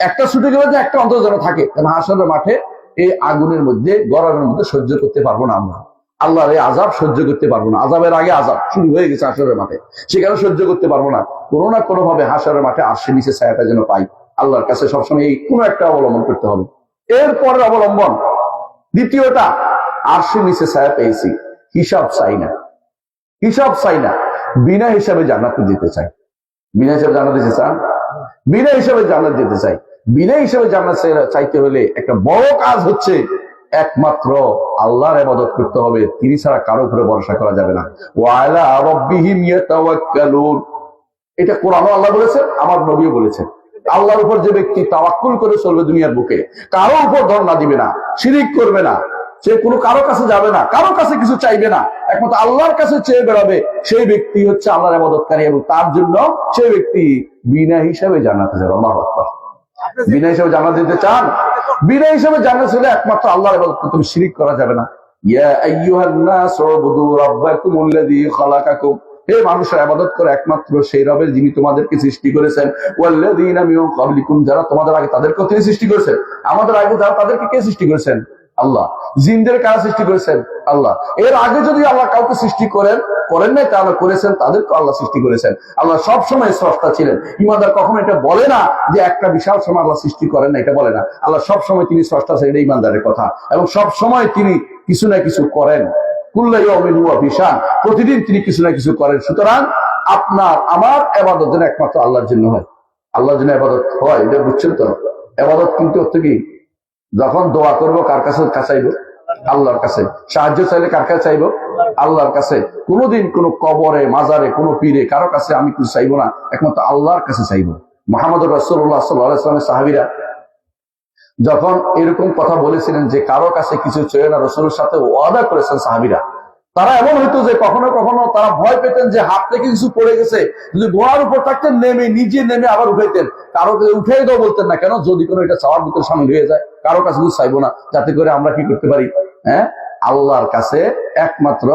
একটা ছুটে গেলে যে একটা অন্তর যেন থাকে। কারণ হাসরের মাঠে এই আগুনের মধ্যে, গরমের মধ্যে সহ্য করতে পারবো না আমরা। আল্লাহর এই আযাব সহ্য করতে পারবো না। আযাবের আগে আযাব শুরু হয়ে গেছে হাসরের মাঠে, সেখানে সহ্য করতে পারবো না। কোনো না কোনো ভাবে হাসরের মাঠে আরশের নিচে ছায়াটা যেন পাই। আল্লাহর কাছে সবসময় এই কোনো একটা অবলম্বন করতে হবে। এরপরের অবলম্বন, দ্বিতীয়টা, আরশের নিচে ছায়া পেয়েছি, হিসাব চাই না, হিসাব চাই না, বিনা হিসাবে জান্নাতে যেতে চাই। বিনা হিসাবে জান্নাতে যেতে চান? বিনা হিসাবে জান্নাত যেতে চাই। বিনা হিসাবে জান্নাত চাইতে হলে একটা বড় কাজ হচ্ছে একমাত্র আল্লাহর ইবাদত করতে হবে, তিনি ছাড়া কারো উপরে ভরসা করা যাবে না। ওয়া আলা রাব্বিহিম ইয়াতাওয়াক্কালুন, এটা কোরআনও আল্লাহ বলেছেন, আমার নবীও বলেছেন। আল্লাহর উপর যে ব্যক্তি তাওয়াক্কুল করে চলবে দুনিয়ার বুকে, কারো উপর ধর্ণা দিবে না, শিরিক করবে না, সে কোনো কারো কাছে যাবে না, কারো কাছে কিছু চাইবে না, একমাত্র আল্লাহর কাছে চেয়ে বেড়াবে, সেই ব্যক্তি হচ্ছে আল্লাহর ইবাদতকারী এবং তার জন্য সেই ব্যক্তি বিনা হিসাবে জান্নাতে যাবে। আল্লাহু আকবার। বিনা হিসাবে জান্নাত দিতে চান? বিনা হিসাবে জান্নাত হলে একমাত্র আল্লাহর ইবাদত করতে হবে, শিরিক করা যাবে না। ইয়া আইয়ুহান নাস উবুদু রাব্বাকুমুল্লাযী খালাকাকুম, হে মানুষের ইবাদত করে একমাত্র সেই রবের যিনি তোমাদেরকে সৃষ্টি করেছেন, ওয়াল্লাযীনা মিন ক্বাবলিকুম, যারা তোমাদের আগে তাদেরকে তিনি সৃষ্টি করেছেন। আমাদের আগে যারা তাদেরকে কে সৃষ্টি করেছেন? আল্লাহ। জিনদের কারা সৃষ্টি করেছেন? আল্লাহ। এর আগে যদি আল্লাহ কাউকে সৃষ্টি করেন নাই, তাহলে করেছেন তাদেরকে আল্লাহ সৃষ্টি করেছেন। আল্লাহ সবসময় স্রষ্টা ছিলেন। ইমানদার কখনো এটা বলে না যে একটা বিশাল সময় আল্লাহ সৃষ্টি করেন না, এটা বলে না। আল্লাহ সবসময় তিনি স্রষ্টা ছিলেন, এটা ইমানদারের কথা। এবং সবসময় তিনি কিছু না কিছু করেন, কুল্লা ইয়াউমিন হুয়া ফি শান, প্রতিদিন তিনি কিছু না কিছু করেন। সুতরাং আপনার আমার ইবাদত যেন একমাত্র আল্লাহর জন্য হয়। আল্লাহর জন্য ইবাদত হয়, এটা বুঝছেন তো? ইবাদত কিন্তু হচ্ছে কি, যখন দোয়া করবো কার কাছে চাইবো? আল্লাহর কাছে। সাহায্য চাইলে কার কাছে চাইবো? আল্লাহর কাছে। কোনোদিন কোনো কবরে, মাজারে, কোনো পীরে কারো কাছে আমি কিছু চাইবো না, একমাত্র আল্লাহর কাছে চাইবো। মুহাম্মদুর রাসূলুল্লাহ সাল্লাল্লাহু আলাইহি ওয়াসাল্লামের সাহাবীরা যখন এরকম কথা বলেছিলেন যে কারো কাছে কিছু চেয়ে না, রাসূলের সাথে ওয়াদা করেছেন সাহাবীরা, তারা এমন হইতো যে কখনো কখনো তারা ভয় পেতেন যে হাত থেকে কিছু পড়ে গেছে, যদি ঘোড়ার উপর থাকতেন নিজে নেমে আবার উঠাইতেন। কারো কাছে উঠে দাও বলতেন না, কেন? যদি কোনো এটা চাওয়ার ভিতরে সামিল হয়ে যায়, কারো কাছে কিছু চাইবো না, যাতে করে আমরা কি করতে পারি? আল্লাহর কাছে একমাত্র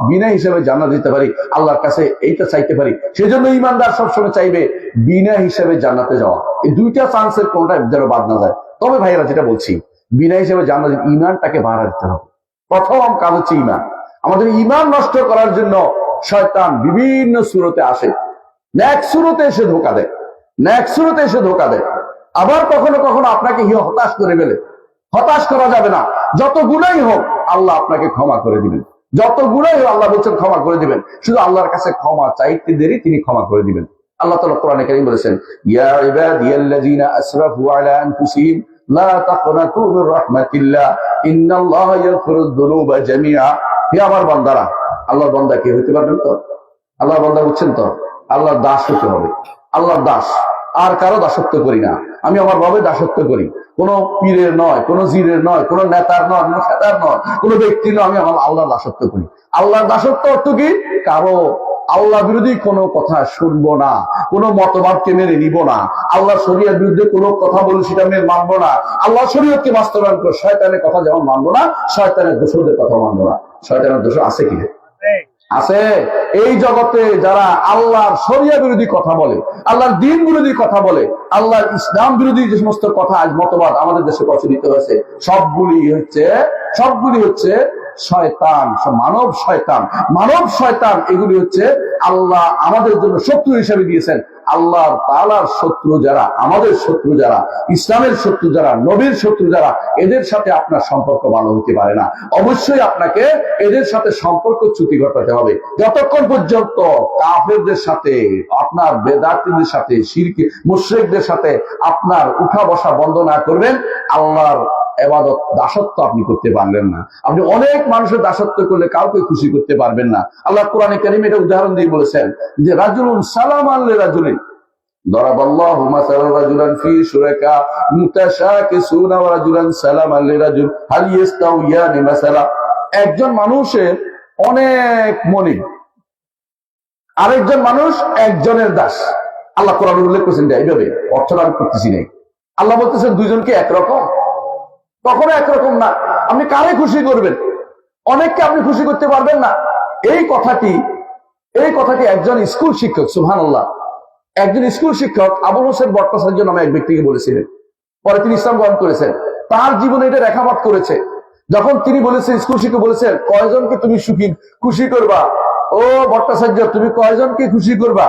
বিনা হিসেবে জান্নাত দিতে পারি, আল্লাহর কাছে এইটা চাইতে পারি। সেজন্য ইমানদার সবসময় চাইবে বিনা হিসেবে জান্নাতে যাওয়া। এই দুইটা চান্সের কোনটা যেন বাদ না যায়। তবে ভাইয়েরা, যেটা বলছি, বিনা হিসেবে জান্নাত, ইমানটাকে বাড়া দিতে হবে। প্রথম কাজ হচ্ছে ইমান। আমাদের ইমান নষ্ট করার জন্য শয়তান বিভিন্ন সুরতে আসে, নেক সুরতে এসে ধোঁকা দেয়, আবার কখনো কখনো আপনাকে হতাশ করে ফেলে। হতাশ করা যাবে না। যত গুনাই হোক আল্লাহ আপনাকে ক্ষমা করে দিবেন, যত গুনাই হোক আল্লাহ বলছেন ক্ষমা করে দিবেন। শুধু আল্লাহর কাছে ক্ষমা চাইতে দেরি, তিনি ক্ষমা করে দিবেন। আল্লাহ তাআলা কোরআনে কারীম বলেছেন, ইয়া ইবাদিয়াল্লাযীনা আসরাফু আলা আনফুসিহিম লা তাকনাতু মির রাহমাতিল্লাহ ইন্নাল্লাহা ইয়াগফিরুয যুনুবা জামিআ। হে আমার বান্দারা, আল্লাহর বান্দা কে হতে পারবেন তো? আল্লাহর বান্দা বুঝছেন তো? আল্লাহর দাস হতে হবে। আল্লাহর দাস, আর কারো দাসত্ব করি না, আমি আমার ভাবে দাসত্ব করি। কোন পীরের নয়, কোন জিরের নয়, কোন নেতার নয়, কোন খেতার নয়, কোন ব্যক্তির নয়, আমি আমার আল্লাহর দাসত্ব করি। আল্লাহর দাসত্ব অর্থ কি? কারো আল্লাহ বিরোধী কোনো কথা শুনবো না, কোনো মতবাদকে মেনে নিব না, আল্লাহ শরীয়তের বিরুদ্ধে কোনো কথা বলে সেটা মেনে মানবো না, আল্লাহ শরীয়তকে বাস্তবায়ন করে শয়তানের কথা যেমন মানবো না, শয়তানের দোষরদের কথা মানবো না। শয়তানের দোষ আছে কি? আছে। এই জগতে যারা আল্লাহর শরিয়া বিরোধী কথা বলে, আল্লাহর দ্বীন বিরোধী কথা বলে, আল্লাহর ইসলাম বিরোধী যে সমস্ত কথা আজ মতবাদ আমাদের দেশে প্রচলিত হয়েছে, সবগুলি হচ্ছে শয়তান, মানব শয়তান। এগুলি হচ্ছে আল্লাহ আমাদের জন্য শত্রু হিসেবে দিয়েছেন। আল্লাহর তাআলার শত্রু যারা, আমাদের শত্রু যারা, ইসলামের শত্রু যারা, নবীর শত্রু যারা, এদের সাথে আপনার সম্পর্ক ভালো হতে পারে না। অবশ্যই আপনাকে এদের সাথে সম্পর্ক চ্যুতি ঘটাতে হবে। যতক্ষণ পর্যন্ত কাফেরদের সাথে, আপনার বেদাতীদের সাথে, শিরকি মুশরিকদের সাথে আপনার উঠা বসা বন্ধ না করবেন, আল্লাহর ইবাদত, দাসত্ব আপনি করতে পারবেন না। আপনি অনেক মানুষের দাসত্ব করলে কাউকে খুশি করতে পারবেন না। আল্লাহ কোরআনে কারীমে এটা উদাহরণ দিয়ে বলেছেন যে রাজুলুন সালামান লিরাজুলিন দারাবাল্লাহু মাসালান রাজুলান ফি শুরাকা মুতাশাকিসুনা ওয়া রাজুলান সালামান লিরাজুল হাল ইস্তাউয়ানি মাসালা। একজন মানুষের অনেক মনিব, আরেকজন মানুষ একজনের দাস। আল্লাহ কোরআনে উল্লেখ করেছেন এইভাবে, অর্থটা আমি করতেছি নাই। আল্লাহ বলতেছেন দুইজনকে একরকম, কখনো একরকম না। আপনি কারে খুশি করবেন? অনেককে আপনি খুশি করতে পারবেন না। এই কথাটি একজন স্কুল শিক্ষক, সুবহানাল্লাহ, একজন স্কুল শিক্ষক আবুল হোসেন ভট্টাচার্য নামে এক ব্যক্তিকে বলেছিলেন। পরে তিনি ইসলাম গ্রহণ করেছেন। তার জীবনে এটা রেখাপাত করেছে। যখন তিনি বলেছেন, স্কুল শিক্ষক বলেছেন, কয়জনকে তুমি খুশি করবা? ও ভট্টাচার্য, তুমি কয়জনকে খুশি করবা?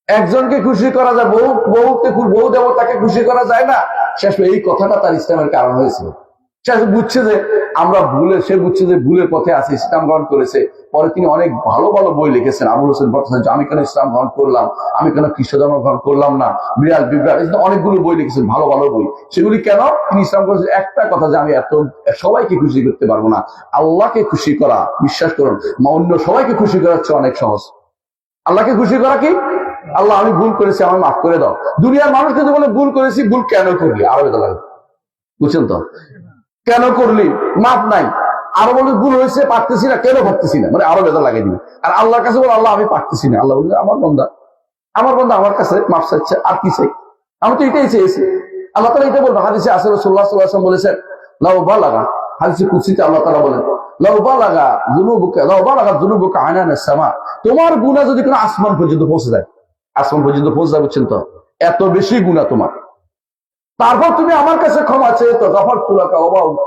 একজনকে খুশি করা যায়, বহু দেবতাকে খুশি করা যায় না। শেষ এই কথাটা তার ইসলামের কারণ হয়েছিল। সে বুঝছে যে সে বুঝছে যে ভুলের পথে আছে, ইসলাম গ্রহণ করেছে। পরে তিনি অনেক ভালো ভালো বই লিখেছেন। আবুল হোসেন ভট্টাচার্য, আমি কেন ইসলাম গ্রহণ করলাম, আমি কেন খ্রিস্ট ধর্ম গ্রহণ করলাম না, বিড়াল বিভ্রাট, অনেকগুলো বই লিখেছেন, ভালো ভালো বই। সেগুলি কেন তিনি ইসলাম করেছেন? একটা কথা, যে আমি সবাইকে খুশি করতে পারবো না, আল্লাহকে খুশি করা, বিশ্বাস করুন, অন্য সবাইকে খুশি করা হচ্ছে অনেক সহজ। আল্লাহকে খুশি করা কি? আল্লাহ আমি ভুল করেছি, আমায় মাফ করে দাও। দুনিয়ার মানুষ কিন্তু বলে ভুল করেছি, ভুল কেন করলি, আরো বেদা লাগে, বুঝছেন তো? কেন করলি, মাফ নাই। আরো বলে ভুল হয়েছে, পারতেছি না, কেন পারতেছি না, মানে আরো বেদা লাগিয়ে দিবে। আর আল্লাহর কাছে বলে আল্লাহ আমি পারতেছি না, আল্লাহ বলছে আমার বন্ধা আমার কাছে মাফ চাচ্ছে, আর কি চাই, আমি তো এটাই চেয়েছি। আল্লাহ তাআলা এটা বলবো, হাদিসে আছে রাসূলুল্লাহ সাল্লাল্লাহু আলাইহি ওয়াসাল্লাম বলেছেন, লাউ বালাগা, হাদিসে কুদসিতে আল্লাহ তাআলা বলেন, লাউ বালাগা যুনুবুকা আনানাস সামা, তোমার গুনাহ যদি কোনো আসমান পর্যন্ত পৌঁছে যায়, আসমান পর্যন্ত পৌঁছে যায়, বুঝছেন তো? এত বেশি গুনাহ তোমার, তারপর তুমি আমার কাছে ক্ষমা চেয়েছো, গাফারতু লাকা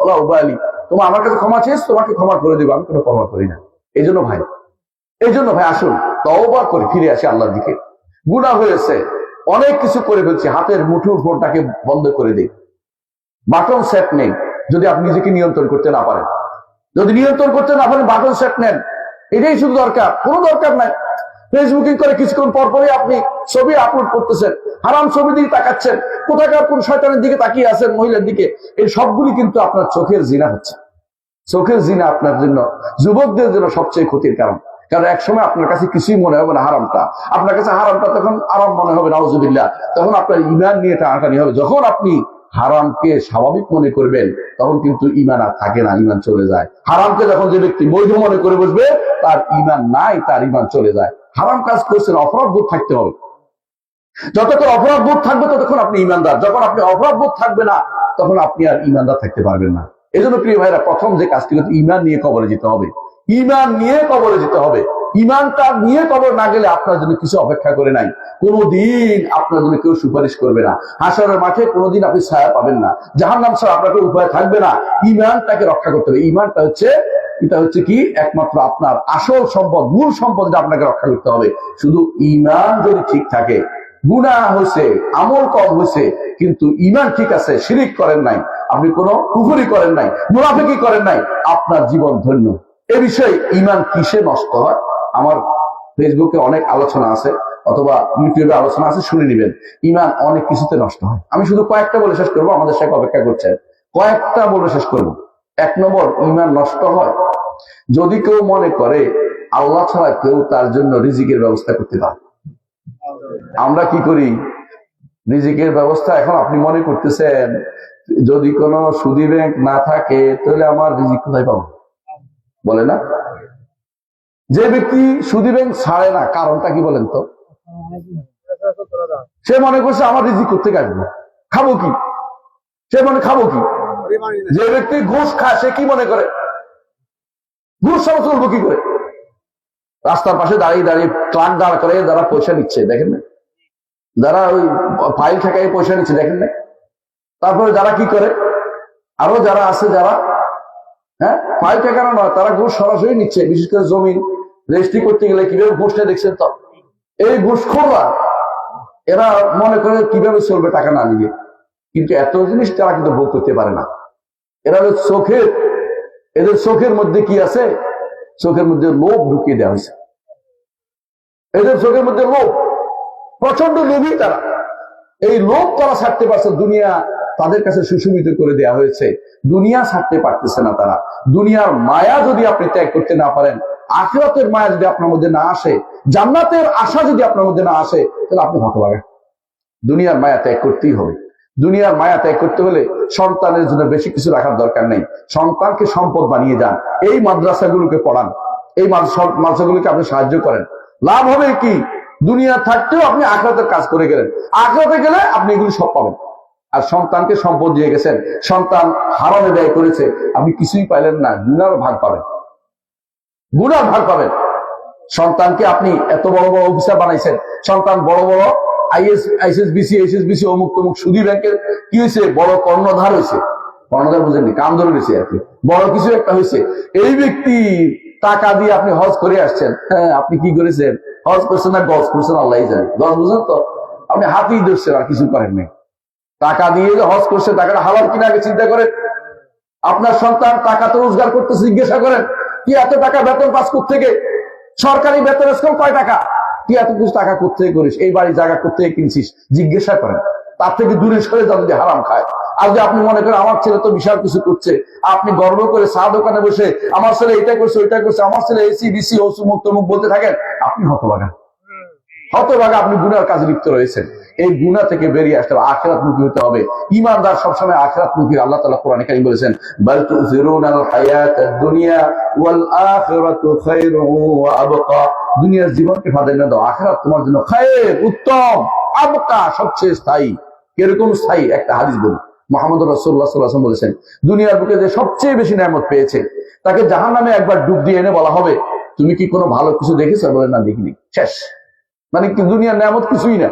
ওয়া উবালি, তোমার আমার কাছে ক্ষমা চেয়েছো, তোমাকে ক্ষমা করে দিব, আমি কোনো ক্ষমা করি না। এই জন্য ভাই আসুন তওবা করে ফিরে আসি আল্লাহর দিকে। গুনাহ হয়েছে, অনেক কিছু করে ফেলছি, হাতের মুঠোর ফোনটাকে বন্ধ করে দিই, বাটন সেট নেই। যদি আপনি নিজেকে নিয়ন্ত্রণ করতে না পারেন, বাটন সেট নেন, এটাই শুধু দরকার, কোনো দরকার নাই ফেসবুকিং করে কিছুক্ষণ পরপরই আপনি ছবি আপলোড করতেছেন, হারাম ছবি দিকে তাকাচ্ছেন, কোথাকার কোন শয়তানের দিকে তাকিয়ে আছেন, মহিলার দিকে। এই সবগুলি কিন্তু আপনার চোখের জিনা হচ্ছে। চোখের জিনা আপনার জন্য, যুবকদের জন্য সবচেয়ে ক্ষতির কারণ। কারণ একসময় আপনার কাছে কিছুই মনে হবে না হারামটা, আপনার কাছে হারামটা তখন আরাম মনে হবে, নাউজুবিল্লাহ। তখন আপনার ঈমান নিয়ে টানাটানি হবে। যখন আপনি হারামকে স্বাভাবিক মনে করবেন, তখন কিন্তু ঈমান আর থাকে না, ঈমান চলে যায়। হারামকে যখন যে ব্যক্তি বৈধ মনে করে বসবে, তার ঈমান নাই, তার ঈমান চলে যায়। হারাম কাজ করছেন, অপরাধ বোধ থাকতে হবে। যতক্ষণ অপরাধ বোধ থাকবে ততক্ষণ আপনি ঈমানদার। যখন আপনি অপরাধ বোধ থাকবে না, তখন আপনি আর ঈমানদার থাকতে পারবেন না। এই জন্য প্রিয় ভাইরা, প্রথম যে কাজটি হচ্ছে ঈমান নিয়ে কবরে যেতে হবে। ঈমান নিয়ে কবরে যেতে হবে। ঈমানটা নিয়ে কবর না গেলে আপনার জন্য কিছু অপেক্ষা করে নাই। কোনোদিন আপনার জন্য কেউ সুপারিশ করবে না। হাসরের মাঠে কোনোদিন আপনি ছায়া পাবেন না। জাহান্নাম ছাড়া আপনার কোনো উপায় থাকবে না। ঈমানটাকে রক্ষা করতে হবে। ঈমানটা এটা হচ্ছে কি, একমাত্র আপনার আসল সম্পদ, মূল সম্পদ, যেটা আপনাকে রক্ষা করতে হবে। শুধু ঈমান যদি ঠিক থাকে, গুনাহ হয়েছে, আমল কম হয়েছে, কিন্তু ঈমান ঠিক আছে, শিরিক করেন নাই, আপনি কোনো কুফরি করেন নাই, মুনাফিকি করেন নাই, আপনার জীবন ধন্য। এ বিষয়ে ঈমান কিসে নষ্ট হয়, আমার ফেসবুকে অনেক আলোচনা আছে, অথবা ইউটিউবে আলোচনা আছে, শুনে নিবেন। ঈমান অনেক কিছুতে নষ্ট হয়। আমি শুধু কয়েকটা বলে শেষ করবো, আমাদের সাথে অপেক্ষা করছেন, কয়েকটা বলে শেষ করবো। 1 নম্বর, ঈমান নষ্ট হয় যদি কেউ মনে করে আল্লাহ ছাড়া কেউ তার জন্য রিজিকের ব্যবস্থা করতে পারে। আমরা কি করি, রিজিকের ব্যবস্থা এখন আপনি মনে করতেছেন, যদি কোনো সুদী ব্যাংক না থাকে তাহলে আমার রিজিক কোথায় পাবো, বলে না? যে ব্যক্তি সুদী ব্যাংক ছাড়ে না, কারণটা কি বলেন তো? সে মনে করছে আমার রিজিক করতে আসবো, খাবো কি, খাবো কি? যে ব্যক্তি ঘুষ খায়, সে কি মনে করে ঘুষ ছাড়া চলবো কি করে? রাস্তার পাশে দাঁড়িয়ে দাঁড়িয়ে ট্রাক দাঁড় করে যারা পয়সা নিচ্ছে, দেখেন না? যারা ওই ফাইল ঠেকাই পয়সা নিচ্ছে, দেখেন না? তারপরে যারা কি করে, আরো যারা আছে, যারা ফাইল ঠেকানো নয়, তারা ঘুষ সরাসরি নিচ্ছে। বিশেষ করে জমি রেজিস্ট্রি করতে গেলে কিভাবে ঘুষটা দেখছেন তো? এই ঘুষখোররা এরা মনে করে কিভাবে চলবে টাকা না নিয়ে, কিন্তু এত জিনিস তারা কিন্তু ভোগ করতে পারে না। এরা এদের চোখের মধ্যে কি আছে? চোখের মধ্যে লোভ ঢুকিয়ে দেওয়া হয়েছে। এদের চোখের মধ্যে লোভ, প্রচন্ড লোভী তারা। এই লোভ তারা ছাড়তে পারছে, দুনিয়া তাদের কাছে সুশোভিত করে দেওয়া হয়েছে, দুনিয়া ছাড়তে পারতেছে না তারা। দুনিয়ার মায়া যদি আপনি ত্যাগ করতে না পারেন, আখিরাতের মায়া যদি আপনার মধ্যে না আসে, জান্নাতের আশা যদি আপনার মধ্যে না আসে, তাহলে আপনি হতভাগা। দুনিয়ার মায়া ত্যাগ করতেই হবে। দুনিয়ার মায়া ত্যাগ করতে হলে সন্তানের জন্য বেশি কিছু রাখার দরকার নেই। সন্তানকে সম্পদ বানিয়ে যান, এই মাদ্রাসাগুলোকে পড়ান, এই মাদ্রাসাগুলোকে আপনি সাহায্য করেন। লাভ হবে কি, দুনিয়া থাকতেও আপনি আখিরাতের কাজ করে গেলেন, আখিরাতে গেলে আপনি এগুলো সব পাবেন। আর সন্তানকে সম্পদ দিয়ে গেছেন, সন্তান হারামে ব্যয় করেছে, আপনি কিছুই পাইলেন না, গুনার ভাগ পাবেন। সন্তানকে আপনি এত বড় বড় অফিসার বানাইছেন, সন্তান বড় বড় আইএসবিসি অমুক তমুক সুদী ব্যাংকের কি হয়েছে, বড় কর্ণধার হয়েছে। কর্ণধার বুঝেননি, কাম ধরে রয়েছে আর কি, বড় কিছু একটা হয়েছে। এই ব্যক্তি টাকা দিয়ে আপনি হজ করে আসছেন, হ্যাঁ আপনি কি করেছেন, হজ করছেন না গজ করছেন আল্লাহ জানে, গজ বুঝেন তো, আপনি হাতেই ধরছেন আর কিছু করেন নাই। টাকা দিয়ে হজ করছে, টাকাটা হালাল কিনা আগে চিন্তা করেন। আপনার সন্তান টাকা তো রোজগার করতেছে, জিজ্ঞাসা করেন কি এত টাকা বেতন পাস থেকে, সরকারি বেতন স্কুল কয় টাকা, কি এত কিছু টাকা করতে করিস, এই বাড়ি জায়গা করতে কিনছিস, জিজ্ঞাসা করেন। তার থেকে দূরে সরে যান যে হারাম খায়। আর যে আপনি মনে করেন আমার ছেলে তো বিশাল কিছু করছে, আপনি গর্ব করে চা দোকানে বসে আমার ছেলে এটা করছে ওইটা করছে, আমার ছেলে এসি বিসি অসুমুক তমুক বলতে থাকেন, আপনি হতভাগা। হতভাগা, আপনি গুনার কাজে লিপ্ত রয়েছেন। এই গুনাহ থেকে বেরিয়ে আসতে হবে, আখিরাতমুখী হতে হবে। ঈমানদার সবসময় আখিরাতমুখী। আল্লাহ তাআলা কোরআনে কারীম বলেছেন, বাল তুযিরুনাল হায়াতাদ দুনিয়া ওয়াল আখিরাতু খায়রুন ওয়া আবকা। দুনিয়ার জীবনকে প্রাধান্য দাও, আখিরাত তোমার জন্য খায়র, উত্তম, আবকা, সবচেয়ে স্থায়ী। কিরকম স্থায়ী? একটা হাদিস বলি, মুহাম্মদ রাসূলুল্লাহ সাল্লাল্লাহু আলাইহি ওয়াসাল্লাম বলেছেন, দুনিয়ার বুকে যে সবচেয়ে বেশি নেয়ামত পেয়েছে তাকে জাহান্নামে একবার ডুব দিয়ে এনে বলা হবে, তুমি কি কোনো ভালো কিছু দেখেছো? বলে, না দেখিনি। শেষ। মানে কি, দুনিয়ার নেয়ামত কিছুই না,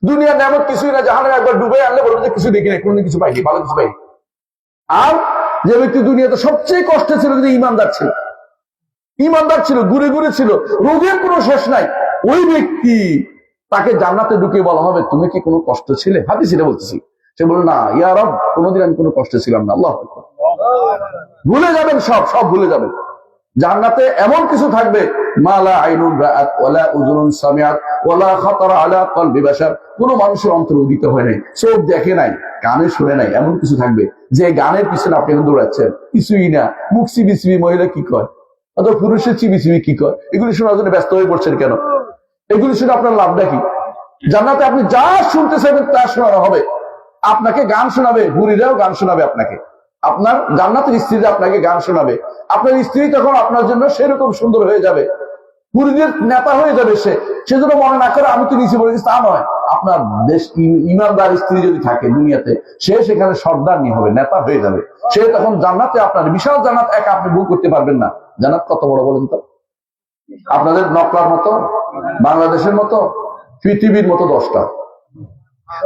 দুনিয়ার নেয়ামত কিছুই না। জাহান্নামে একবার ডুবে আনলে বলবে যে কিছু দেখি না, কোনো কিছু পাইনি, ভালো কিছু পাইনি। আর যে ব্যক্তি দুনিয়াতে সবচেয়ে কষ্টে ছিল, কিন্তু ইমানদার ছিল, ইমানদার ছিল, ঘুরে ঘুরে ছিল, রোগের কোনো শেষ নাই, ওই ব্যক্তি তাকে জান্নাতে ঢুকিয়ে বলা হবে, তুমি কি কোনো কষ্ট ছিলে? হাদিস এটা বলতেছি। সে বলে, না ইয়া রব, কোনোদিন আমি কোনো কষ্ট ছিলাম না। আল্লাহু আকবার। ভুলে যাবেন, সব সব ভুলে যাবেন। জান্নাতে এমন কিছু থাকবে, মালা আইনুন রাআত ওয়ালা উযুনুন সামিআত ওয়ালা খাতারা আলা কলবি বাশার, কোন মানুষের অন্তরে উদিত হয় নাই, চোখ দেখে নাই, কানে শুনে নাই, এমন কিছু থাকবে যে গানের পিছনে আপনি এখন দৌড়াচ্ছেন, কিছুই না। মুখ চিবি চিবি মহিলা কি কয়, অথবা পুরুষের চিবি চিবি কি কয়, এগুলি শোনার জন্য ব্যস্ত হয়ে পড়ছেন কেন? এগুলি শুনে আপনার লাভটা কি? জান্নাতে আপনি যা শুনতে চাইবেন তা শোনানো হবে। আপনাকে গান শোনাবে, হুরিরাও গান শোনাবে আপনাকে, আপনার জান্নাতের স্ত্রীরা আপনাকে গান শোনাবে। আপনার স্ত্রী তখন আপনার জন্য সেরকম সুন্দর হয়ে যাবে, হুরিদের নেতা হয়ে যাবে। সেজন্য মনে না করে আমি তো নিচে বলেছি, তা নয়। আপনার দেশ ইমানদার স্ত্রী যদি থাকে দুনিয়াতে, সে সেখানে সর্দারনি হবে, নেতা হয়ে যাবে। সে তখন জান্নাতে, আপনার বিশাল জান্নাত একা আপনি ভোগ করতে পারবেন না। জান্নাত কত বড় বলেন তো? আপনাদের নকলার মতো, বাংলাদেশের মতো, পৃথিবীর মতো 10টা,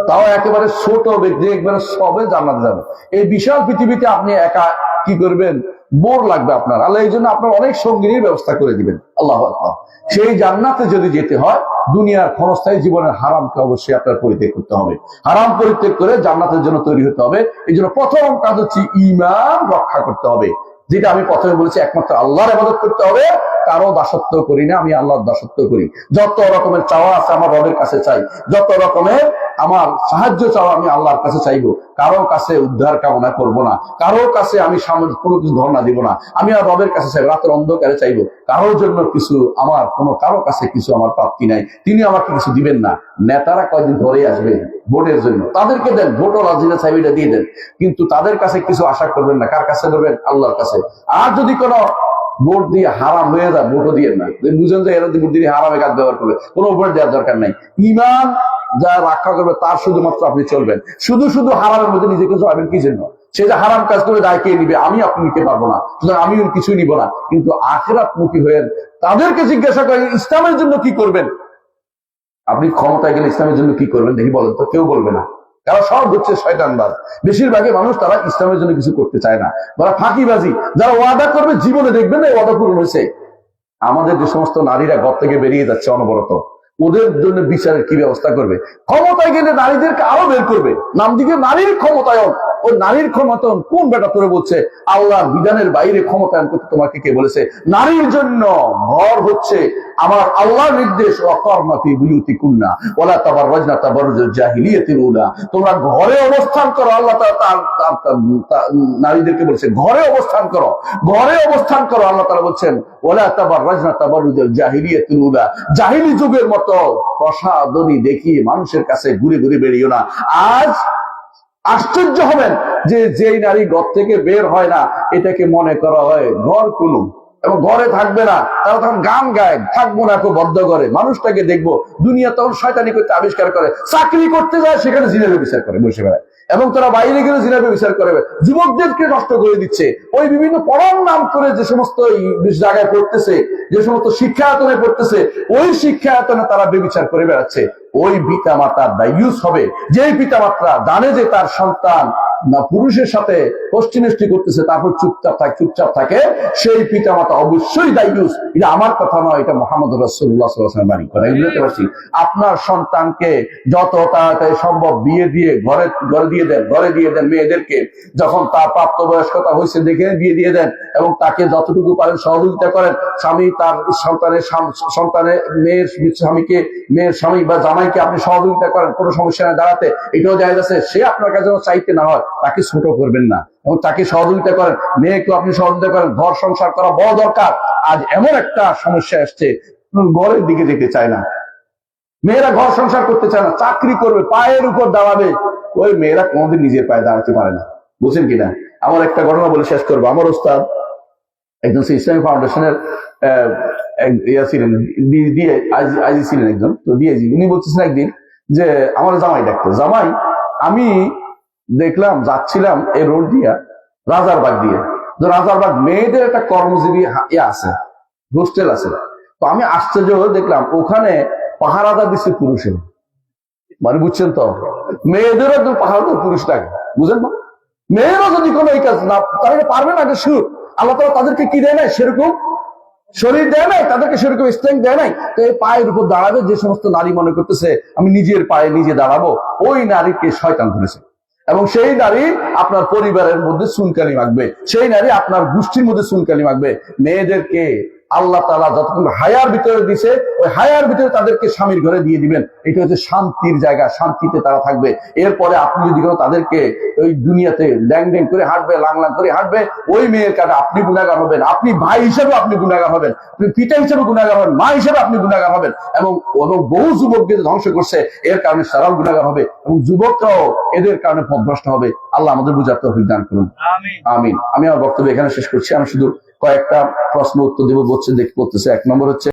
তাও একেবারে ছোট ব্যক্তি একবারে সবে জান্নাতে যাবে। এই বিশাল পৃথিবীতে আপনি একা কি করবেন? বোর লাগবে আপনার। আল্লাহ এই জন্য আপনার অনেক সঙ্গীর ব্যবস্থা করে দিবেন। আল্লাহু আকবার। সেই জান্নাতে যদি যেতে হয়, দুনিয়ার ক্ষণস্থায়ী জীবনের হারামকে অবশ্যই আপনার পরিত্যাগ করতে হবে। হারাম পরিত্যাগ করে জান্নাতের জন্য তৈরি হতে হবে। এই জন্য প্রথম কাজ হচ্ছে ঈমান রক্ষা করতে হবে। যেটা আমি প্রথমে বলেছি, একমাত্র আল্লাহর ইবাদত করতে হবে, কারো দাসত্ব করি না, আমি আল্লাহর দাসত্ব করি। যত রকমের চাওয়া আছে আমার রবের কাছে চাই, যত রকমের আমার সাহায্য চাওয়া আমি আল্লাহর কাছে চাইবো। কারো কাছে উদ্ধার কামনা করব না, কারো কাছে আমি সামনে কোনো কিছু ধর্ণা দিব না, আমি আর রবের কাছে চাইবো, রাতের অন্ধকারে চাইবো। কারোর জন্য কিছু আমার কারো কাছে কিছু আমার প্রাপ্তি নাই, তিনি আমাকে কিছু দিবেন না। নেতারা কয়দিন ধরে আসবে ভোটের জন্য, তাদেরকে দেন, ভোটও রাজিনা চাইবিটা দিয়ে দেন, কিন্তু তাদের কাছে কিছু আশা করবেন না। কার কাছে করবেন? আল্লাহর কাছে। আর যদি কোনো ভোট দিয়ে হারাম হয়ে যায়, ভোটও দিয়ে না, বুঝেন যে এরা ভোট দিয়ে হারামে কাজ ব্যবহার করবে, কোনো ভোট দেওয়ার দরকার নাই। ঈমান যা রক্ষা করবে তার শুধুমাত্র আপনি চলবেন। শুধু শুধু হারামের মধ্যে নিজেকে জড়াবেন কি জন্য? সে যে হারাম কাজ করে দায় কে নিবে? আমি আপনি নিতে পারবো না, সুতরাং আমি কিছুই নিব না। কিন্তু আখিরাতমুখী হয়ে তাদেরকে জিজ্ঞাসা করেন, ইসলামের জন্য কি করবেন? আপনি ক্ষমতায় গেলে ইসলামের জন্য কি করবেন দেখি বলেন তো? কেউ বলবে না। কারণ সব হচ্ছে শয়তানবাজ। বেশিরভাগই মানুষ তারা ইসলামের জন্য কিছু করতে চায় না, তারা ফাঁকিবাজি। যারা ওয়াদা করবে জীবনে দেখবেন না ওয়াদা পূরণ হয়েছে। আমাদের যে সমস্ত নারীরা ঘর থেকে বেরিয়ে যাচ্ছে অনবরত, ওদের জন্য বিচারের কি ব্যবস্থা করবে? ক্ষমতায় গেলে নারীদেরকে আরো বের করবে, নাম দিকে নারীর ক্ষমতায়ন। ওই নারীর ক্ষমতায়ন কোন বেটা তোরে বলছে? আল্লাহর বিধানের বাইরে ক্ষমতায়ন করতে তোমাকে কে বলেছে? নারীর জন্য ঘর হচ্ছে আমার আল্লাহর নির্দেশ, ওয়াকারনা ফি বুয়ুতিকুন্না ওয়ালা তাবাররাজনা তাবাররুজাল জাহিলিয়াতিল উলা। তোমরা ঘরে অবস্থান করো। আল্লাহ নারীদেরকে বলছে ঘরে অবস্থান করো, ঘরে অবস্থান করো। আল্লাহ তাআলা বলছেন ওয়ালা তাবাররাজনা তাবাররুজাল জাহিলিয়াতিল উলা। জাহিলি যুগের মতো প্রসাদনী দেখিয়ে মানুষের কাছে ঘুরে ঘুরে বেরিও না। আজ আশ্চর্য হবেন যে যেই নারী ঘর থেকে বের হয় না, এটাকে মনে করা হয় ঘর কুলুম, এবং ঘরে থাকবে না। তারা তখন গান গায়, থাকবো না খুব বদ্ধ করে, মানুষটাকে দেখবো। দুনিয়া তখন শয়তানি করতে আবিষ্কার করে, চাকরি করতে যায় সেখানে জিনের বিচার করে বসে বেড়ায়, এবং তারা বাইরে গেলে জিনের বিচার করে। যুবকদেরকে নষ্ট করে দিচ্ছে ওই বিভিন্ন পড়ার নাম করে। যে সমস্ত জায়গায় পড়তেছে, যে সমস্ত শিক্ষায়তনে পড়তেছে, ওই শিক্ষায়তনে তারা বেবিচার করে বেড়াচ্ছে। ওই পিতা মাতার দায়ুস হবে। যেই পিতা মাতা জানে যে তার সন্তান না পুরুষের সাথে পশ্চিমষ্টি করতেছে, তারপর চুপচাপ থাকে, সেই পিতা মাতা অবশ্যই দায়ুস। এটা আমার কথা নয়, এটা মুহাম্মদ রাসূলুল্লাহ সাল্লাল্লাহু আলাইহি ওয়াসাল্লাম বাণী করেন। বুঝতে পারছি? আপনার সন্তানকে যত তাড়াতাড়ি সম্ভব বিয়ে দিয়ে ঘরে দিয়ে দেন মেয়েদেরকে। যখন তার প্রাপ্তবয়স্কতা হয়েছে দেখে বিয়ে দিয়ে দেন, এবং তাকে যতটুকু পারেন সহযোগিতা করেন। স্বামী তার সন্তানের মেয়ের স্বামী বা জামাইকে আপনি সহযোগিতা করেন, কোনো সমস্যা না দাঁড়াতে, এটাও জায়েজ আছে। সে আপনার কাছে চাইতে না হয়, তাকে ছোট করবেন না, এবং তাকে সহযোগিতা করেন। মেয়েকেও আপনি সহযোগিতা করেন। ঘর সংসার করা বড় দরকার। আজ এমন একটা সমস্যা আসছে, ঘরের দিকে যেতে চায় না মেয়েরা, ঘর সংসার করতে চায় না, চাকরি করবে, পায়ের উপর দাঁড়াবে, ওই মেয়েরা কোনোদিন নিজের পায়ে দাঁড়াতে পারে না। বুঝছেন কিনা? আমার একটা ঘটনা বলে শেষ করবো। আমার ওস্তাদ একজন ইসলামী ফাউন্ডেশনের ছিলেন, আইজি ছিলেন একজন, তো ডিআইজি। উনি বলতেছেন একদিন যে আমার জামাই ডাকতো, জামাই আমি দেখলাম যাচ্ছিলাম এই রোড দিয়া রাজারবাগ দিয়ে, তো রাজারবাগ মেয়েদের একটা কর্মজীবী আছে, হোস্টেল আছে। তো আমি আশ্চর্য হয়ে দেখলাম ওখানে পাহারাদার দিচ্ছে পুরুষের, মানে বুঝছেন তো, মেয়েদেরও একদম পাহারাদার পুরুষ লাগে, বুঝেন না? মেয়েরা যদি কোনো এই কাজ না, তারা পারবে না। শুরু আল্লাহ তাআলা তাদেরকে কি দেয় নাই, সেরকম শরীর দেয় নাই, তাদেরকে সেরকম স্ট্রেংথ দেয় নাই। তো এই পায়ের উপর দাঁড়াবে যে সমস্ত নারী মনে করতেছে আমি নিজের পায়ে নিজে দাঁড়াবো, ওই নারীকে শয়তান ধরেছে। এবং সেই নারী আপনার পরিবারের মধ্যে চুনকালি মাখবে, সেই নারী আপনার গোষ্ঠীর মধ্যে চুনকালি মাখবে। মেয়েদেরকে আল্লাহ তাআলা যতক্ষণ হায়ার ভিতরে দিছে, ওই হায়ার ভিতরে তাদেরকে স্বামীর ঘরে দিয়ে দিবেন। এটা হচ্ছে শান্তির জায়গা, শান্তিতে তারা থাকবে। এরপরে আপনি যদি তাদেরকে ওই দুনিয়াতে ড্যাং ড্যাং করে হাঁটবে, লাং করে হাঁটবে, ওই মেয়ের কাছে আপনি গুনাহগার হবেন, আপনি ভাই হিসেবে আপনি গুনাহগার হবেন, আপনি পিতা হিসেবে গুনাহগার হবেন, মা হিসেবে আপনি গুনাহগার হবেন। এবং বহু যুবককে ধ্বংস করছে, এর কারণে সারাও গুনাহগার হবে, এবং যুবকরাও এদের কারণে পথভ্রষ্ট হবে। আল্লাহ আমাদের বুঝার তৌফিক দান করুন, আমিন। আমি আমার বক্তব্য এখানে শেষ করছি। আমি শুধু কয়েকটা প্রশ্ন উত্তর দেবো, বলছে দেখতে করতেছে। এক নম্বর হচ্ছে